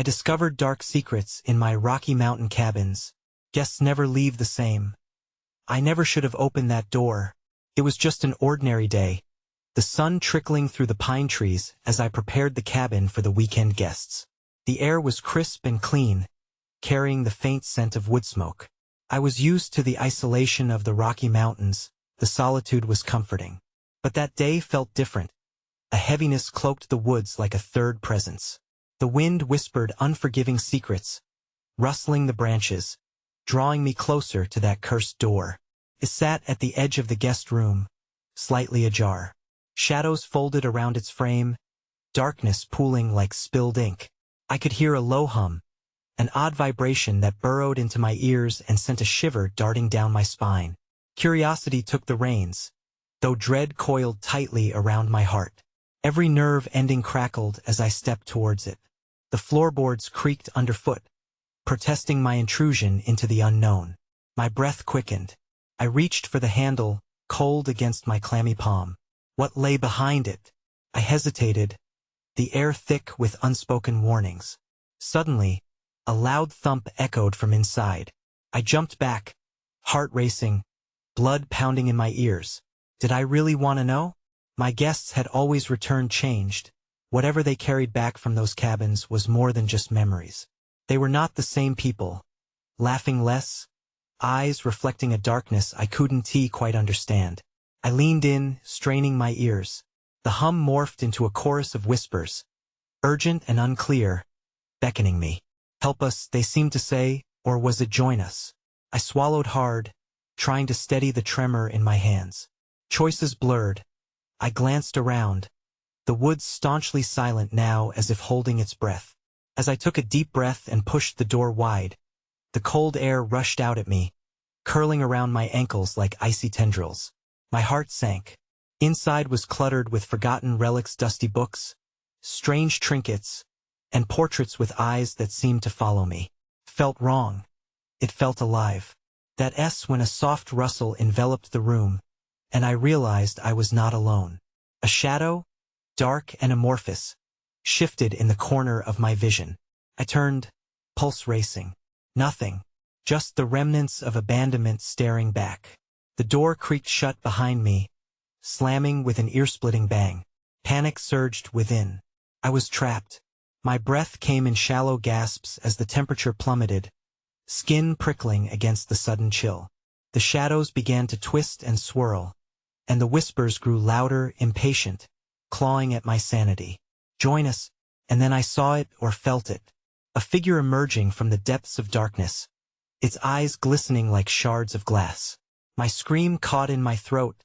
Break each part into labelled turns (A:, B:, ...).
A: I discovered dark secrets in my Rocky Mountain cabins. Guests never leave the same. I never should have opened that door. It was just an ordinary day. The sun trickling through the pine trees as I prepared the cabin for the weekend guests. The air was crisp and clean, carrying the faint scent of wood smoke. I was used to the isolation of the Rocky Mountains. The solitude was comforting. But that day felt different. A heaviness cloaked the woods like a third presence. The wind whispered unforgiving secrets, rustling the branches, drawing me closer to that cursed door. It sat at the edge of the guest room, slightly ajar. Shadows folded around its frame, darkness pooling like spilled ink. I could hear a low hum, an odd vibration that burrowed into my ears and sent a shiver darting down my spine. Curiosity took the reins, though dread coiled tightly around my heart. Every nerve ending crackled as I stepped towards it. The floorboards creaked underfoot, protesting my intrusion into the unknown. My breath quickened. I reached for the handle, cold against my clammy palm. What lay behind it? I hesitated, the air thick with unspoken warnings. Suddenly, a loud thump echoed from inside. I jumped back, heart racing, blood pounding in my ears. Did I really want to know? My guests had always returned changed. Whatever they carried back from those cabins was more than just memories. They were not the same people, laughing less, eyes reflecting a darkness I couldn't quite understand. I leaned in, straining my ears. The hum morphed into a chorus of whispers, urgent and unclear, beckoning me. Help us, they seemed to say, or was it join us? I swallowed hard, trying to steady the tremor in my hands. Choices blurred. I glanced around, the woods staunchly silent now as if holding its breath. As I took a deep breath and pushed the door wide, the cold air rushed out at me, curling around my ankles like icy tendrils. My heart sank. Inside was cluttered with forgotten relics, dusty books, strange trinkets, and portraits with eyes that seemed to follow me. Felt wrong. It felt alive. That when a soft rustle enveloped the room, and I realized I was not alone. A shadow, dark and amorphous, shifted in the corner of my vision. I turned, pulse racing. Nothing, just the remnants of abandonment staring back. The door creaked shut behind me, slamming with an ear-splitting bang. Panic surged within. I was trapped. My breath came in shallow gasps as the temperature plummeted, skin prickling against the sudden chill. The shadows began to twist and swirl, and the whispers grew louder, impatient, clawing at my sanity. Join us, and then I saw it or felt it. A figure emerging from the depths of darkness, its eyes glistening like shards of glass. My scream caught in my throat,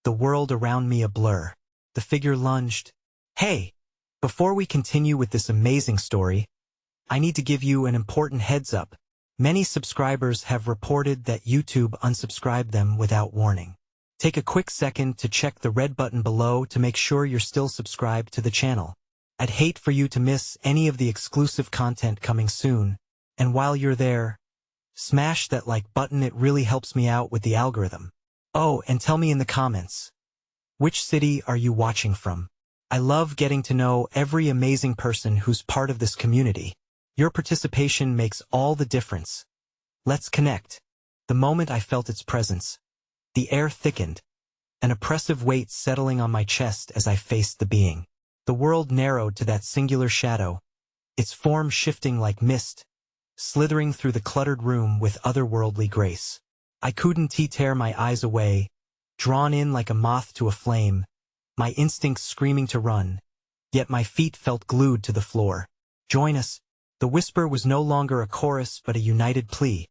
A: the world around me a blur. The figure lunged. Hey! Before we continue with this amazing story, I need to give you an important heads up. Many subscribers have reported that YouTube unsubscribed them without warning. Take a quick second to check the red button below to make sure you're still subscribed to the channel. I'd hate for you to miss any of the exclusive content coming soon, and while you're there, smash that like button, it really helps me out with the algorithm. Oh, and tell me in the comments, which city are you watching from? I love getting to know every amazing person who's part of this community. Your participation makes all the difference. Let's connect. The moment I felt its presence, the air thickened, an oppressive weight settling on my chest as I faced the being. The world narrowed to that singular shadow, its form shifting like mist, slithering through the cluttered room with otherworldly grace. I couldn't tear my eyes away, drawn in like a moth to a flame, my instincts screaming to run, yet my feet felt glued to the floor. Join us. The whisper was no longer a chorus but a united plea,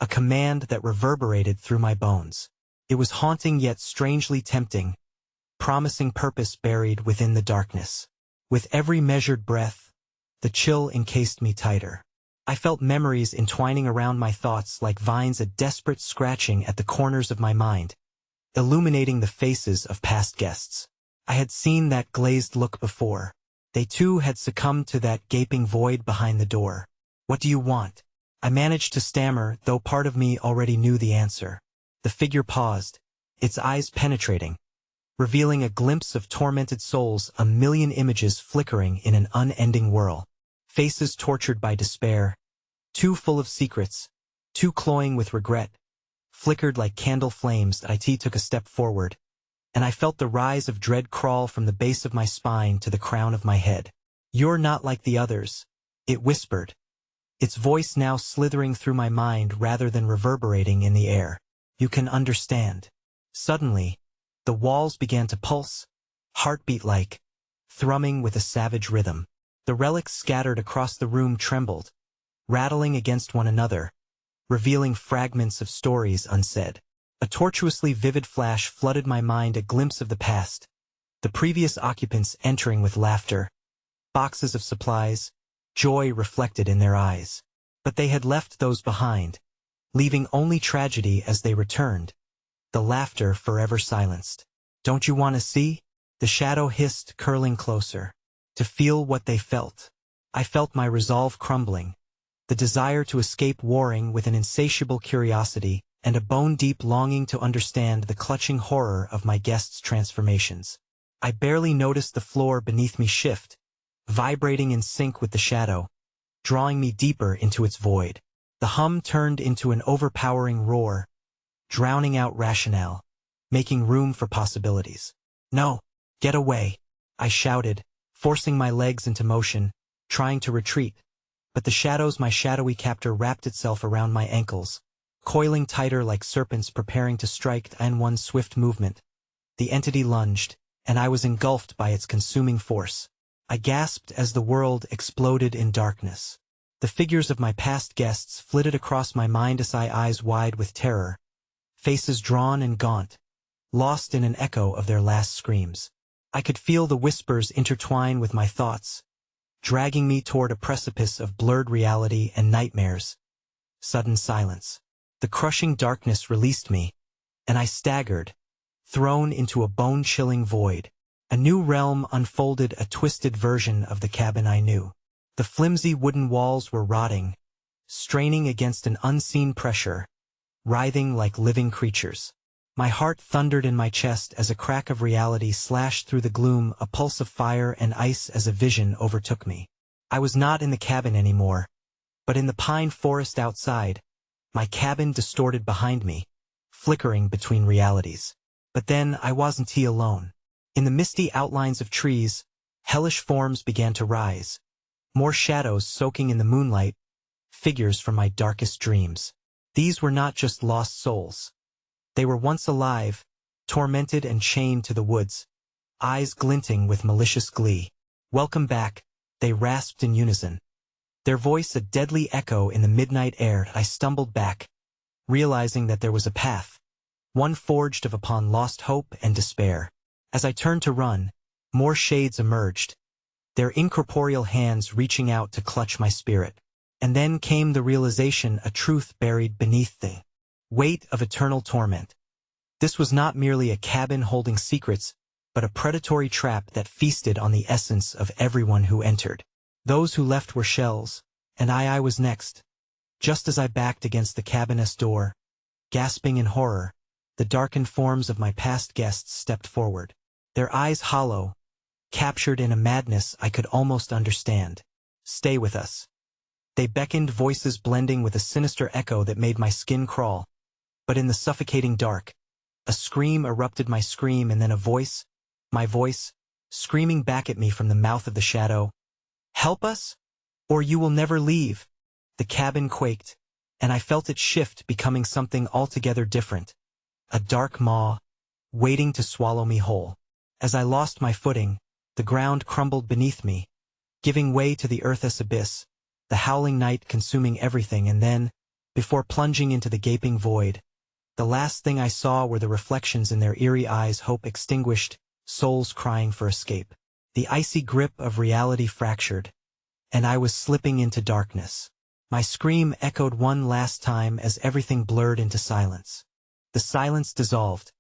A: a command that reverberated through my bones. It was haunting yet strangely tempting, promising purpose buried within the darkness. With every measured breath, the chill encased me tighter. I felt memories entwining around my thoughts like vines, a desperate scratching at the corners of my mind, illuminating the faces of past guests. I had seen that glazed look before. They too had succumbed to that gaping void behind the door. What do you want? I managed to stammer, though part of me already knew the answer. The figure paused, its eyes penetrating, revealing a glimpse of tormented souls, a million images flickering in an unending whirl. faces tortured by despair, too full of secrets, too cloying with regret, flickered like candle flames. I took a step forward, and I felt the rise of dread crawl from the base of my spine to the crown of my head. "You're not like the others," it whispered, its voice now slithering through my mind rather than reverberating in the air. "You can understand." Suddenly, the walls began to pulse, heartbeat-like, thrumming with a savage rhythm. The relics scattered across the room trembled, rattling against one another, revealing fragments of stories unsaid. A tortuously vivid flash flooded my mind, a glimpse of the past, the previous occupants entering with laughter, boxes of supplies, joy reflected in their eyes. But they had left those behind, leaving only tragedy as they returned, the laughter forever silenced. "Don't you want to see?" The shadow hissed, curling closer. To feel what they felt. I felt my resolve crumbling, the desire to escape warring with an insatiable curiosity, and a bone-deep longing to understand the clutching horror of my guests' transformations. I barely noticed the floor beneath me shift, vibrating in sync with the shadow, drawing me deeper into its void. The hum turned into an overpowering roar, drowning out rationale, making room for possibilities. "No, get away," I shouted, forcing my legs into motion, trying to retreat. But the shadows, my shadowy captor, wrapped itself around my ankles, coiling tighter like serpents preparing to strike. In one swift movement, the entity lunged, and I was engulfed by its consuming force. I gasped as the world exploded in darkness. The figures of my past guests flitted across my mind as eyes wide with terror, faces drawn and gaunt, lost in an echo of their last screams. I could feel the whispers intertwine with my thoughts, dragging me toward a precipice of blurred reality and nightmares. Sudden silence. The crushing darkness released me, and I staggered, thrown into a bone-chilling void. A new realm unfolded, a twisted version of the cabin I knew. The flimsy wooden walls were rotting, straining against an unseen pressure, writhing like living creatures. My heart thundered in my chest as a crack of reality slashed through the gloom, a pulse of fire and ice as a vision overtook me. I was not in the cabin anymore, but in the pine forest outside, my cabin distorted behind me, flickering between realities. But then I wasn't alone. In the misty outlines of trees, hellish forms began to rise, more shadows soaking in the moonlight, figures from my darkest dreams. These were not just lost souls. They were once alive, tormented and chained to the woods, eyes glinting with malicious glee. "Welcome back," they rasped in unison. Their voice a deadly echo in the midnight air. I stumbled back, realizing that there was a path, one forged upon lost hope and despair. As I turned to run, more shades emerged, their incorporeal hands reaching out to clutch my spirit. And then came the realization, a truth buried beneath the weight of eternal torment. This was not merely a cabin holding secrets, but a predatory trap that feasted on the essence of everyone who entered. Those who left were shells, and I was next. Just as I backed against the cabin's door, gasping in horror, the darkened forms of my past guests stepped forward, their eyes hollow, captured in a madness I could almost understand. "Stay with us." They beckoned, voices blending with a sinister echo that made my skin crawl. But in the suffocating dark, a scream erupted, my scream, and then my voice, screaming back at me from the mouth of the shadow. "Help us, or you will never leave." The cabin quaked, and I felt it shift, becoming something altogether different. A dark maw, waiting to swallow me whole. As I lost my footing, the ground crumbled beneath me, giving way to the earth's abyss, the howling night consuming everything. And then, before plunging into the gaping void, the last thing I saw were the reflections in their eerie eyes, hope extinguished, souls crying for escape. The icy grip of reality fractured, and I was slipping into darkness. My scream echoed one last time as everything blurred into silence. The silence dissolved,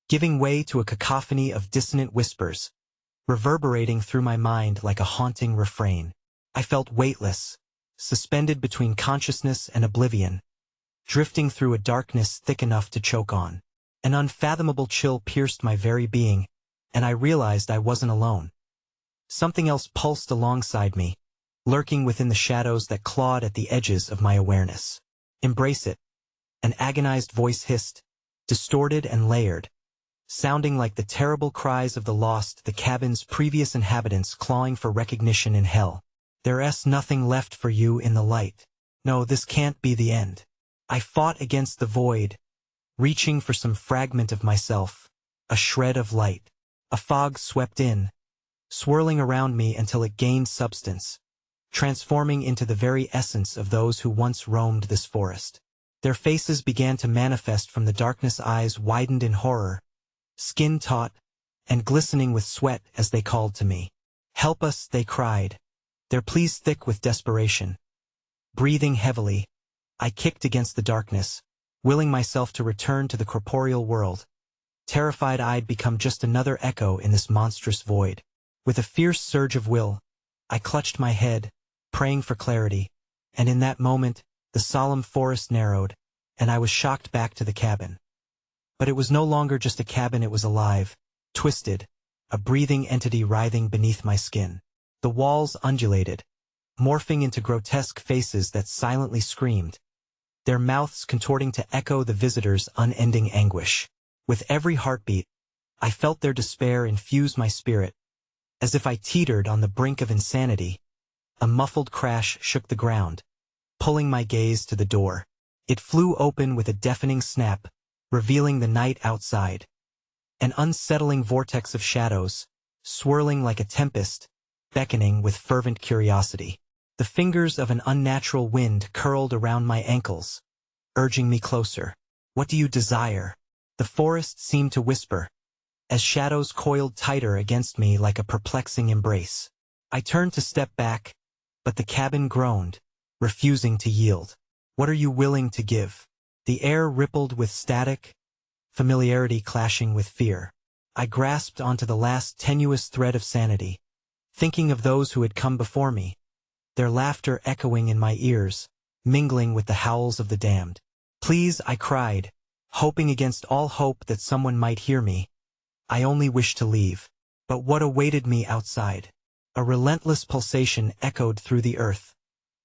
A: giving way to a cacophony of dissonant whispers, reverberating through my mind like a haunting refrain. I felt weightless, suspended between consciousness and oblivion, drifting through a darkness thick enough to choke on. An unfathomable chill pierced my very being, and I realized I wasn't alone. Something else pulsed alongside me, lurking within the shadows that clawed at the edges of my awareness. Embrace it, an agonized voice hissed, distorted and layered, sounding like the terrible cries of the lost, the cabin's previous inhabitants clawing for recognition in hell. There's nothing left for you in the light. No, this can't be the end. I fought against the void, reaching for some fragment of myself, a shred of light. A fog swept in, swirling around me until it gained substance, transforming into the very essence of those who once roamed this forest. Their faces began to manifest from the darkness, eyes widened in horror, skin taut, and glistening with sweat as they called to me. Help us, they cried, their pleas thick with desperation. Breathing heavily, I kicked against the darkness, willing myself to return to the corporeal world, terrified I'd become just another echo in this monstrous void. With a fierce surge of will, I clutched my head, praying for clarity, and in that moment, the solemn forest narrowed, and I was shocked back to the cabin. But it was no longer just a cabin, it was alive, twisted, a breathing entity writhing beneath my skin. The walls undulated, morphing into grotesque faces that silently screamed, their mouths contorting to echo the visitor's unending anguish. With every heartbeat, I felt their despair infuse my spirit, as if I teetered on the brink of insanity. A muffled crash shook the ground, pulling my gaze to the door. It flew open with a deafening snap, revealing the night outside. An unsettling vortex of shadows, swirling like a tempest, beckoning with fervent curiosity. The fingers of an unnatural wind curled around my ankles, urging me closer. What do you desire? The forest seemed to whisper, as shadows coiled tighter against me like a perplexing embrace. I turned to step back, but the cabin groaned, refusing to yield. What are you willing to give? The air rippled with static, familiarity clashing with fear. I grasped onto the last tenuous thread of sanity, thinking of those who had come before me, their laughter echoing in my ears, mingling with the howls of the damned. Please, I cried, hoping against all hope that someone might hear me. I only wished to leave. But what awaited me outside? A relentless pulsation echoed through the earth,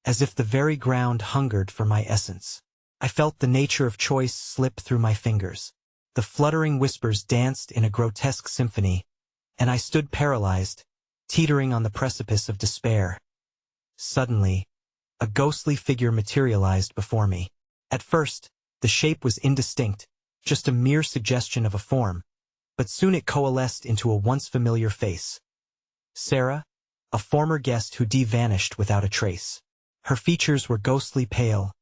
A: as if the very ground hungered for my essence. I felt the nature of choice slip through my fingers. The fluttering whispers danced in a grotesque symphony, and I stood paralyzed, teetering on the precipice of despair. Suddenly, a ghostly figure materialized before me. At first, the shape was indistinct, just a mere suggestion of a form, but soon it coalesced into a once familiar face. Sarah, a former guest who vanished without a trace. Her features were ghostly pale,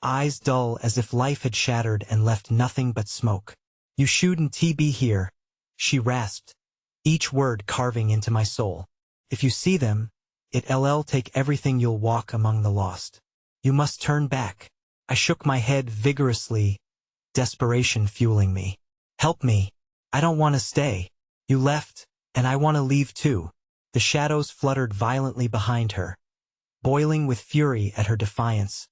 A: eyes dull as if life had shattered and left nothing but smoke. You shouldn't be here, she rasped, each word carving into my soul. If you see them, it'll take everything, you'll walk among the lost. You must turn back. I shook my head vigorously, desperation fueling me. Help me. I don't want to stay. You left, and I want to leave too. The shadows fluttered violently behind her, boiling with fury at her defiance,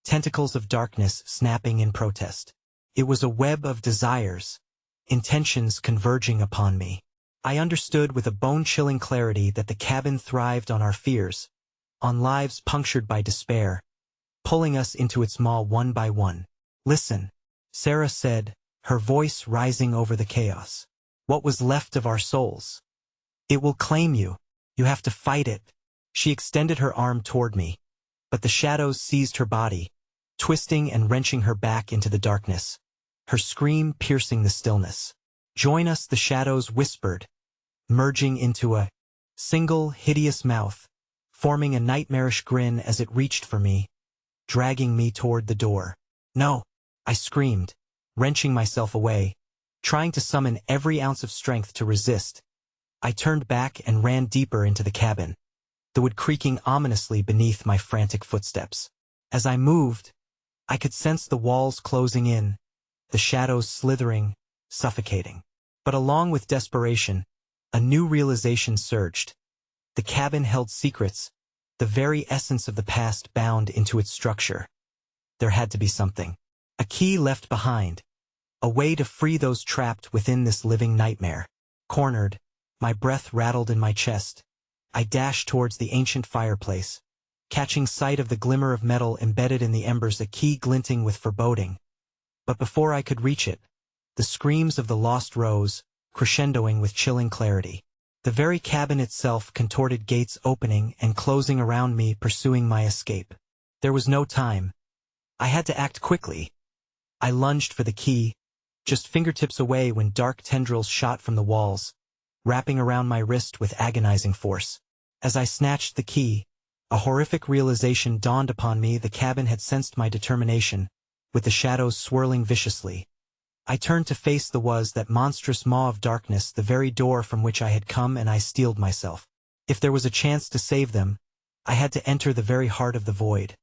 A: tentacles of darkness snapping in protest. It was a web of desires, intentions converging upon me. I understood with a bone-chilling clarity that the cabin thrived on our fears, on lives punctured by despair, pulling us into its maw one by one. Listen, Sarah said, her voice rising over the chaos. What was left of our souls? It will claim you. You have to fight it. She extended her arm toward me, but the shadows seized her body, twisting and wrenching her back into the darkness, her scream piercing the stillness. Join us, the shadows whispered, merging into a single hideous mouth, forming a nightmarish grin as it reached for me, dragging me toward the door. No, I screamed, wrenching myself away, trying to summon every ounce of strength to resist. I turned back and ran deeper into the cabin, the wood creaking ominously beneath my frantic footsteps. As I moved, I could sense the walls closing in, the shadows slithering, suffocating. But along with desperation, a new realization surged. The cabin held secrets, the very essence of the past bound into its structure. There had to be something. A key left behind. A way to free those trapped within this living nightmare. Cornered, my breath rattled in my chest. I dashed towards the ancient fireplace, catching sight of the glimmer of metal embedded in the embers, a key glinting with foreboding. But before I could reach it, the screams of the lost rose, crescendoing with chilling clarity. The very cabin itself contorted, gates opening and closing around me, pursuing my escape. There was no time. I had to act quickly. I lunged for the key, just fingertips away when dark tendrils shot from the walls, wrapping around my wrist with agonizing force. As I snatched the key, a horrific realization dawned upon me. The cabin had sensed my determination, with the shadows swirling viciously. I turned to face that monstrous maw of darkness, the very door from which I had come, and I steeled myself. If there was a chance to save them, I had to enter the very heart of the void.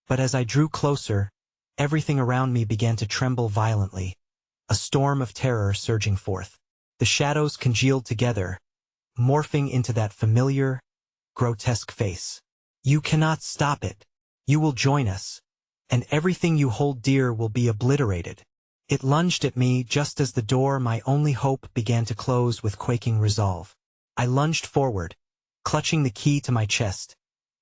A: But as I drew closer, everything around me began to tremble violently, a storm of terror surging forth. The shadows congealed together, morphing into that familiar, grotesque face. You cannot stop it. You will join us, and everything you hold dear will be obliterated. It lunged at me just as the door, my only hope, began to close with quaking resolve. I lunged forward, clutching the key to my chest,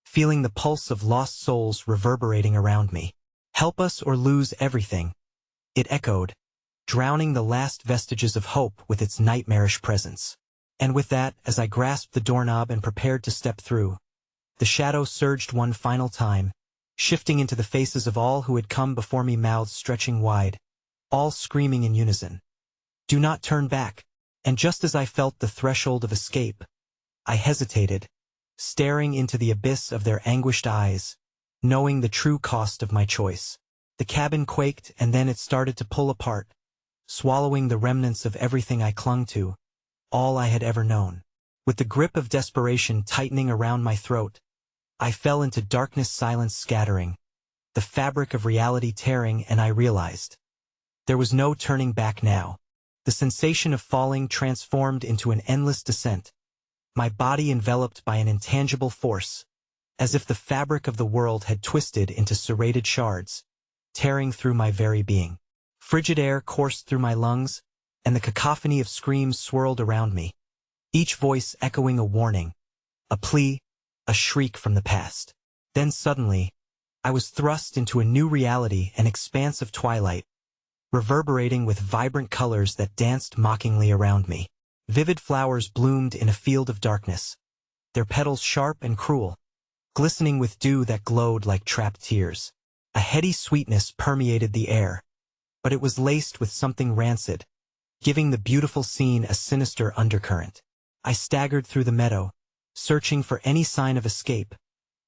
A: feeling the pulse of lost souls reverberating around me. Help us or lose everything, it echoed, drowning the last vestiges of hope with its nightmarish presence. And with that, as I grasped the doorknob and prepared to step through, the shadow surged one final time, shifting into the faces of all who had come before me, mouths stretching wide, all screaming in unison, "Do not turn back!" And just as I felt the threshold of escape, I hesitated, staring into the abyss of their anguished eyes, knowing the true cost of my choice. The cabin quaked, and then it started to pull apart, swallowing the remnants of everything I clung to, all I had ever known. With the grip of desperation tightening around my throat, I fell into darkness, silence scattering, the fabric of reality tearing, and I realized there was no turning back now. The sensation of falling transformed into an endless descent, my body enveloped by an intangible force, as if the fabric of the world had twisted into serrated shards, tearing through my very being. Frigid air coursed through my lungs, and the cacophony of screams swirled around me, each voice echoing a warning, a plea, a shriek from the past. Then suddenly, I was thrust into a new reality, an expanse of twilight, reverberating with vibrant colors that danced mockingly around me. Vivid flowers bloomed in a field of darkness, their petals sharp and cruel, glistening with dew that glowed like trapped tears. A heady sweetness permeated the air, but it was laced with something rancid, giving the beautiful scene a sinister undercurrent. I staggered through the meadow, searching for any sign of escape,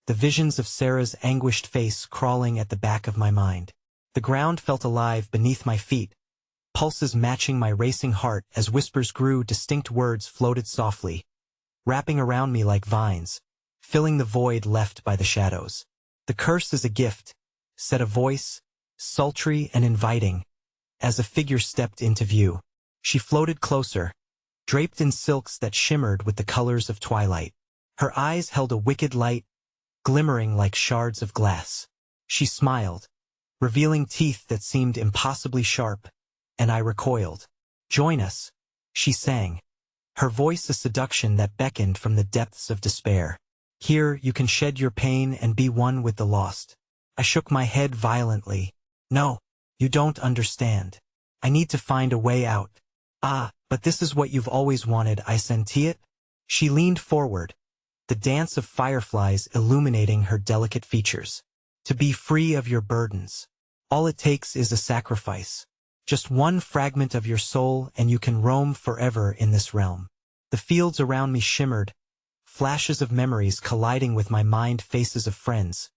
A: the visions of Sarah's anguished face crawling at the back of my mind. The ground felt alive beneath my feet, pulses matching my racing heart as whispers grew, distinct words floated softly, wrapping around me like vines, filling the void left by the shadows. "The curse is a gift," said a voice, sultry and inviting, as a figure stepped into view. She floated closer, draped in silks that shimmered with the colors of twilight. Her eyes held a wicked light, glimmering like shards of glass. She smiled, revealing teeth that seemed impossibly sharp, and I recoiled. "Join us," she sang, her voice a seduction that beckoned from the depths of despair. "Here you can shed your pain and be one with the lost." I shook my head violently. "No, you don't understand. I need to find a way out." "Ah, but this is what you've always wanted, I senti it." She leaned forward, the dance of fireflies illuminating her delicate features. "To be free of your burdens. All it takes is a sacrifice. Just one fragment of your soul and you can roam forever in this realm." The fields around me shimmered, flashes of memories colliding with my mind, faces of friends,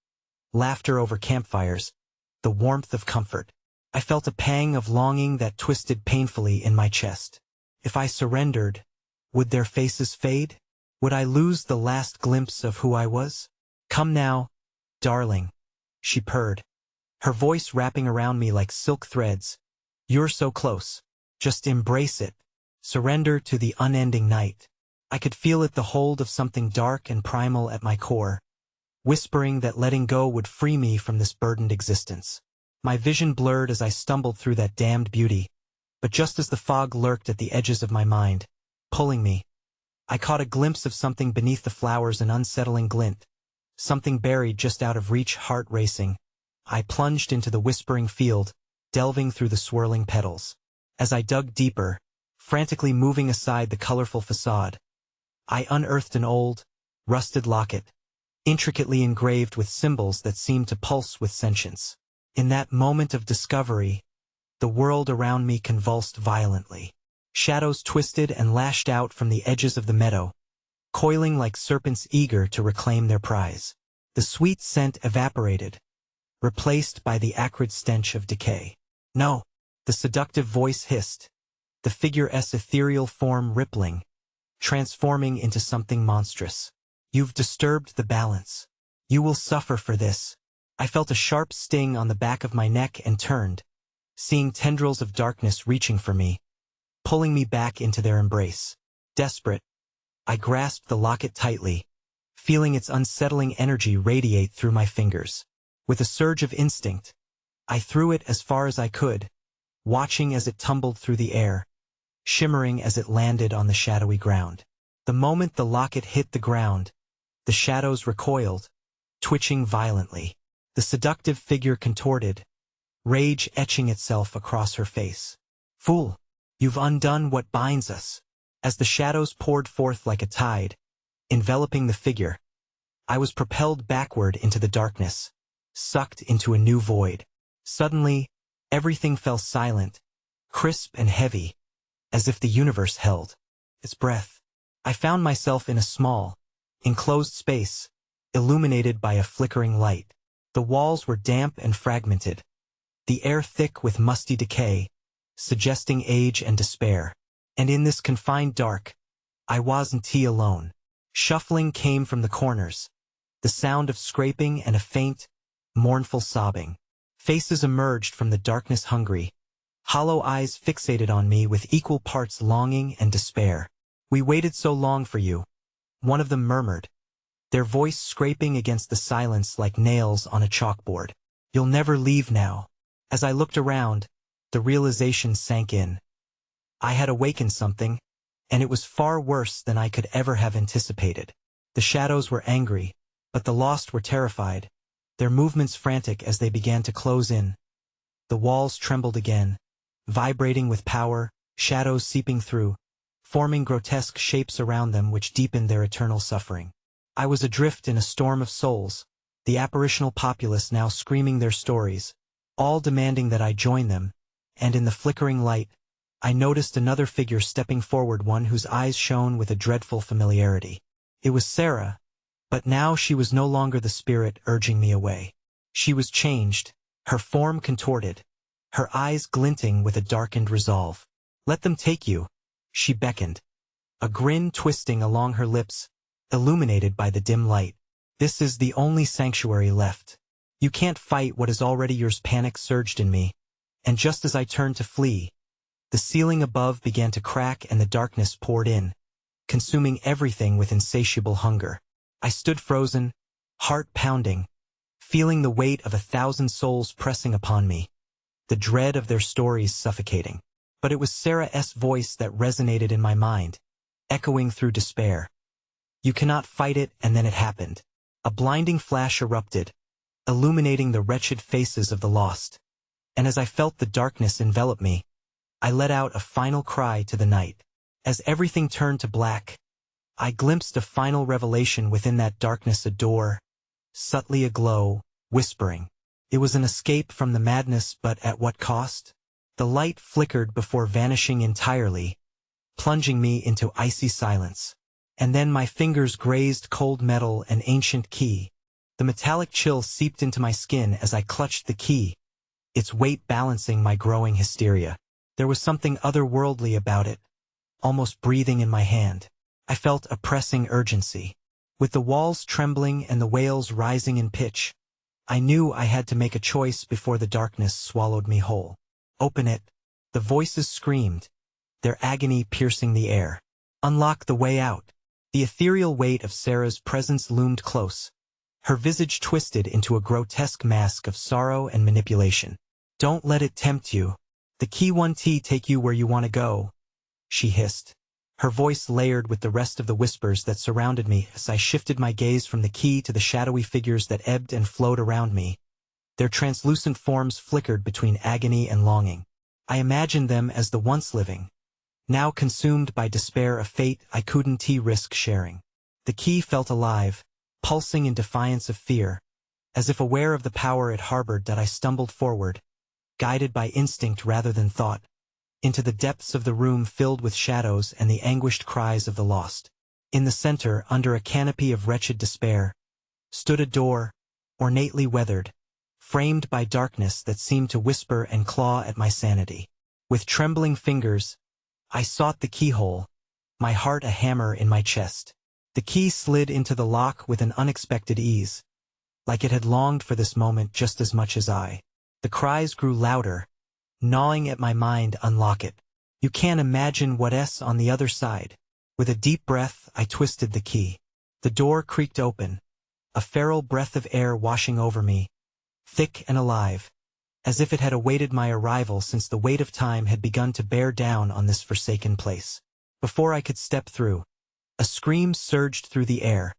A: laughter over campfires, the warmth of comfort. I felt a pang of longing that twisted painfully in my chest. If I surrendered, would their faces fade? Would I lose the last glimpse of who I was? "Come now, darling," she purred, her voice wrapping around me like silk threads. "You're so close. Just embrace it. Surrender to the unending night." I could feel it, the hold of something dark and primal at my core, whispering that letting go would free me from this burdened existence. My vision blurred as I stumbled through that damned beauty, but just as the fog lurked at the edges of my mind, pulling me, I caught a glimpse of something beneath the flowers, an unsettling glint, something buried just out of reach, heart racing. I plunged into the whispering field, delving through the swirling petals. As I dug deeper, frantically moving aside the colorful facade, I unearthed an old, rusted locket, intricately engraved with symbols that seemed to pulse with sentience. In that moment of discovery, the world around me convulsed violently. Shadows twisted and lashed out from the edges of the meadow, coiling like serpents eager to reclaim their prize. The sweet scent evaporated, replaced by the acrid stench of decay. No, the seductive voice hissed, the figure's ethereal form rippling, transforming into something monstrous. You've disturbed the balance. You will suffer for this. I felt a sharp sting on the back of my neck and turned, seeing tendrils of darkness reaching for me, pulling me back into their embrace. Desperate, I grasped the locket tightly, feeling its unsettling energy radiate through my fingers. With a surge of instinct, I threw it as far as I could, watching as it tumbled through the air, shimmering as it landed on the shadowy ground. The moment the locket hit the ground, the shadows recoiled, twitching violently. The seductive figure contorted, rage etching itself across her face. Fool, you've undone what binds us. As the shadows poured forth like a tide, enveloping the figure, I was propelled backward into the darkness, sucked into a new void. Suddenly, everything fell silent, crisp and heavy, as if the universe held its breath. I found myself in a small, enclosed space, illuminated by a flickering light. The walls were damp and fragmented, the air thick with musty decay, suggesting age and despair. And in this confined dark, I wasn't alone. Shuffling came from the corners, the sound of scraping and a faint, mournful sobbing. Faces emerged from the darkness, hungry, hollow eyes fixated on me with equal parts longing and despair. We waited so long for you, one of them murmured, their voice scraping against the silence like nails on a chalkboard. You'll never leave now. As I looked around, the realization sank in. I had awakened something, and it was far worse than I could ever have anticipated. The shadows were angry, but the lost were terrified, their movements frantic as they began to close in. The walls trembled again, vibrating with power, shadows seeping through, forming grotesque shapes around them which deepened their eternal suffering. I was adrift in a storm of souls, the apparitional populace now screaming their stories, all demanding that I join them, and in the flickering light, I noticed another figure stepping forward, one whose eyes shone with a dreadful familiarity. It was Sarah, but now she was no longer the spirit urging me away. She was changed, her form contorted, her eyes glinting with a darkened resolve. Let them take you, she beckoned, a grin twisting along her lips, illuminated by the dim light. This is the only sanctuary left. You can't fight what is already yours. Panic surged in me, and just as I turned to flee, the ceiling above began to crack and the darkness poured in, consuming everything with insatiable hunger. I stood frozen, heart pounding, feeling the weight of 1,000 souls pressing upon me, the dread of their stories suffocating. But it was Sarah's voice that resonated in my mind, echoing through despair. You cannot fight it, and then it happened. A blinding flash erupted, illuminating the wretched faces of the lost. And as I felt the darkness envelop me, I let out a final cry to the night. As everything turned to black, I glimpsed a final revelation within that darkness, a door, subtly aglow, whispering. It was an escape from the madness, but at what cost? The light flickered before vanishing entirely, plunging me into icy silence. And then my fingers grazed cold metal, an ancient key. The metallic chill seeped into my skin as I clutched the key, its weight balancing my growing hysteria. There was something otherworldly about it, almost breathing in my hand. I felt a pressing urgency. With the walls trembling and the wails rising in pitch, I knew I had to make a choice before the darkness swallowed me whole. Open it, the voices screamed, their agony piercing the air. Unlock the way out. The ethereal weight of Sarah's presence loomed close, her visage twisted into a grotesque mask of sorrow and manipulation. Don't let it tempt you. The key won't take you where you want to go, she hissed, her voice layered with the rest of the whispers that surrounded me as I shifted my gaze from the key to the shadowy figures that ebbed and flowed around me. Their translucent forms flickered between agony and longing. I imagined them as the once living, now consumed by despair, a fate I couldn't risk sharing. The key felt alive, pulsing in defiance of fear, as if aware of the power it harbored. That I stumbled forward, guided by instinct rather than thought, into the depths of the room filled with shadows and the anguished cries of the lost. In the center, under a canopy of wretched despair, stood a door, ornately weathered, framed by darkness that seemed to whisper and claw at my sanity. With trembling fingers, I sought the keyhole, my heart a hammer in my chest. The key slid into the lock with an unexpected ease, like it had longed for this moment just as much as I. The cries grew louder, gnawing at my mind. Unlock it. You can't imagine what's on the other side. With a deep breath, I twisted the key. The door creaked open, a feral breath of air washing over me, thick and alive, as if it had awaited my arrival since the weight of time had begun to bear down on this forsaken place. Before I could step through, a scream surged through the air,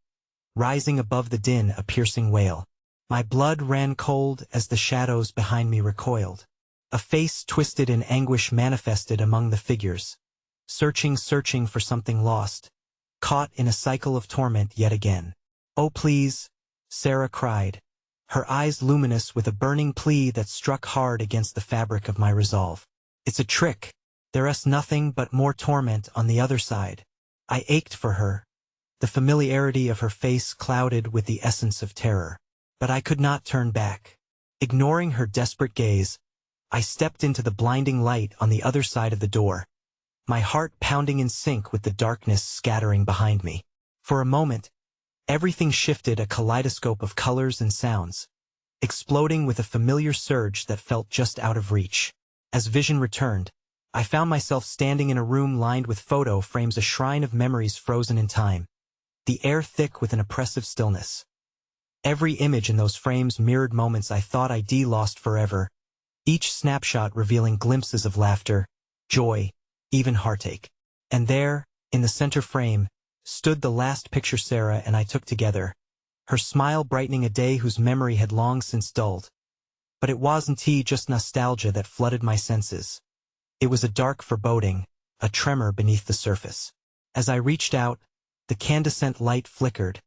A: rising above the din, a piercing wail. My blood ran cold as the shadows behind me recoiled. A face twisted in anguish manifested among the figures, searching for something lost, caught in a cycle of torment yet again. "Oh please," Sarah cried, her eyes luminous with a burning plea that struck hard against the fabric of my resolve. "It's a trick. There's nothing but more torment on the other side." I ached for her, the familiarity of her face clouded with the essence of terror. But I could not turn back. Ignoring her desperate gaze, I stepped into the blinding light on the other side of the door, my heart pounding in sync with the darkness scattering behind me. For a moment, everything shifted, a kaleidoscope of colors and sounds, exploding with a familiar surge that felt just out of reach. As vision returned, I found myself standing in a room lined with photo frames, a shrine of memories frozen in time, the air thick with an oppressive stillness. Every image in those frames mirrored moments I thought I'd lost forever, each snapshot revealing glimpses of laughter, joy, even heartache. And there, in the center frame, stood the last picture Sarah and I took together, her smile brightening a day whose memory had long since dulled. But it wasn't just nostalgia that flooded my senses. It was a dark foreboding, a tremor beneath the surface. As I reached out, the incandescent light flickered,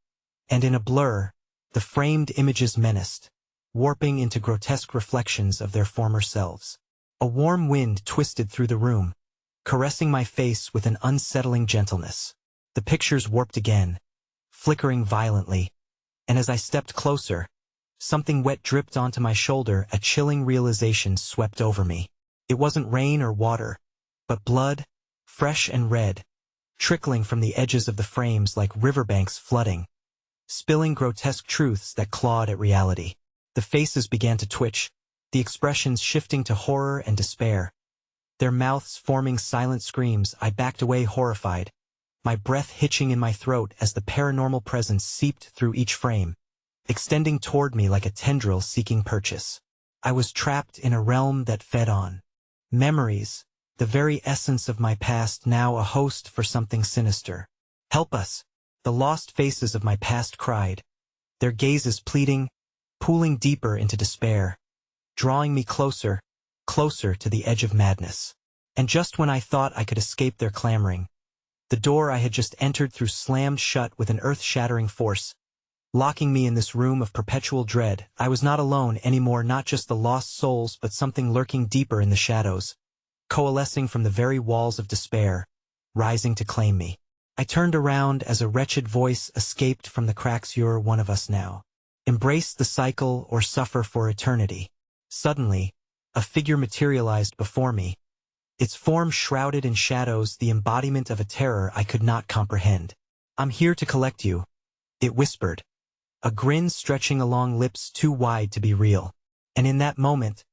A: and in a blur, the framed images menaced, warping into grotesque reflections of their former selves. A warm wind twisted through the room, caressing my face with an unsettling gentleness. The pictures warped again, flickering violently, and as I stepped closer, something wet dripped onto my shoulder. A chilling realization swept over me. It wasn't rain or water, but blood, fresh and red, trickling from the edges of the frames like riverbanks flooding, spilling grotesque truths that clawed at reality. The faces began to twitch, the expressions shifting to horror and despair, their mouths forming silent screams. I backed away horrified, my breath hitching in my throat as the paranormal presence seeped through each frame, extending toward me like a tendril seeking purchase. I was trapped in a realm that fed on memories, the very essence of my past, now a host for something sinister. "Help us!" the lost faces of my past cried, their gazes pleading, pooling deeper into despair, drawing me closer, closer to the edge of madness. And just when I thought I could escape their clamoring, the door I had just entered through slammed shut with an earth-shattering force, locking me in this room of perpetual dread. I was not alone anymore, not just the lost souls but something lurking deeper in the shadows, coalescing from the very walls of despair, rising to claim me. I turned around as a wretched voice escaped from the cracks. "You're one of us now. Embrace the cycle or suffer for eternity." Suddenly, a figure materialized before me, its form shrouded in shadows, the embodiment of a terror I could not comprehend. "I'm here to collect you," it whispered, a grin stretching along lips too wide to be real. And in that moment,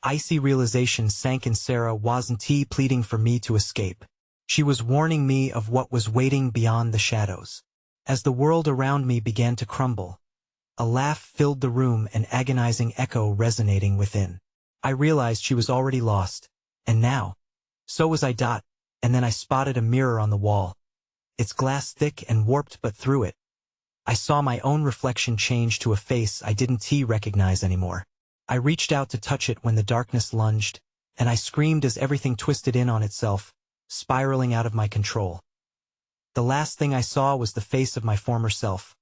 A: icy realization sank in. Sarah wasn't pleading for me to escape. She was warning me of what was waiting beyond the shadows. As the world around me began to crumble, a laugh filled the room, an agonizing echo resonating within. I realized she was already lost, and now, so was I. and then I spotted a mirror on the wall. Its glass thick and warped, but through it, I saw my own reflection change to a face I didn't recognize anymore. I reached out to touch it when the darkness lunged, and I screamed as everything twisted in on itself, spiraling out of my control. The last thing I saw was the face of my former self,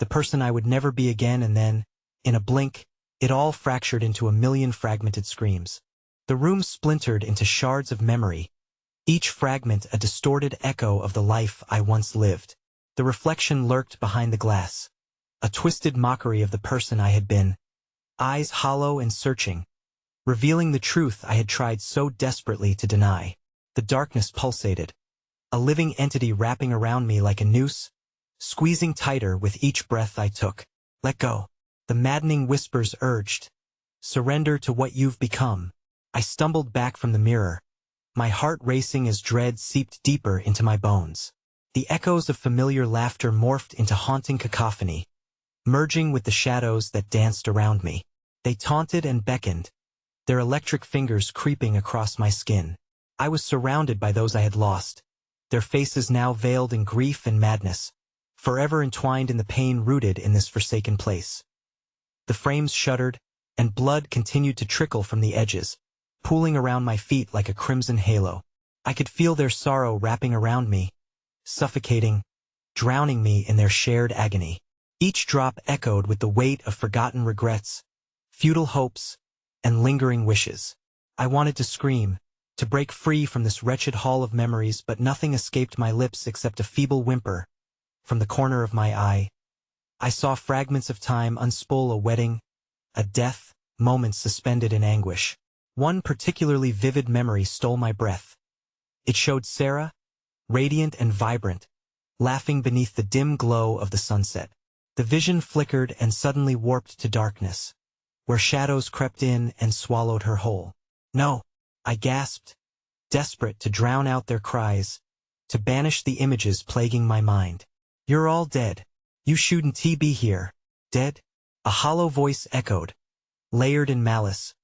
A: the person I would never be again, and then, in a blink, it all fractured into a million fragmented screams. The room splintered into shards of memory, each fragment a distorted echo of the life I once lived. The reflection lurked behind the glass, a twisted mockery of the person I had been, eyes hollow and searching, revealing the truth I had tried so desperately to deny. The darkness pulsated, a living entity wrapping around me like a noose, squeezing tighter with each breath I took. Let go. The maddening whispers urged. Surrender to what you've become. I stumbled back from the mirror, my heart racing as dread seeped deeper into my bones. The echoes of familiar laughter morphed into haunting cacophony, merging with the shadows that danced around me. They taunted and beckoned, their electric fingers creeping across my skin. I was surrounded by those I had lost, their faces now veiled in grief and madness, forever entwined in the pain rooted in this forsaken place. The frames shuddered, and blood continued to trickle from the edges, pooling around my feet like a crimson halo. I could feel their sorrow wrapping around me, suffocating, drowning me in their shared agony. Each drop echoed with the weight of forgotten regrets, futile hopes, and lingering wishes. I wanted to scream, to break free from this wretched hall of memories, but nothing escaped my lips except a feeble whimper. From the corner of my eye, I saw fragments of time unspool, a wedding, a death, moments suspended in anguish. One particularly vivid memory stole my breath. It showed Sarah, radiant and vibrant, laughing beneath the dim glow of the sunset. The vision flickered and suddenly warped to darkness, where shadows crept in and swallowed her whole. No, I gasped, desperate to drown out their cries, to banish the images plaguing my mind. You're all dead. You shouldn't be here. Dead? A hollow voice echoed, layered in malice.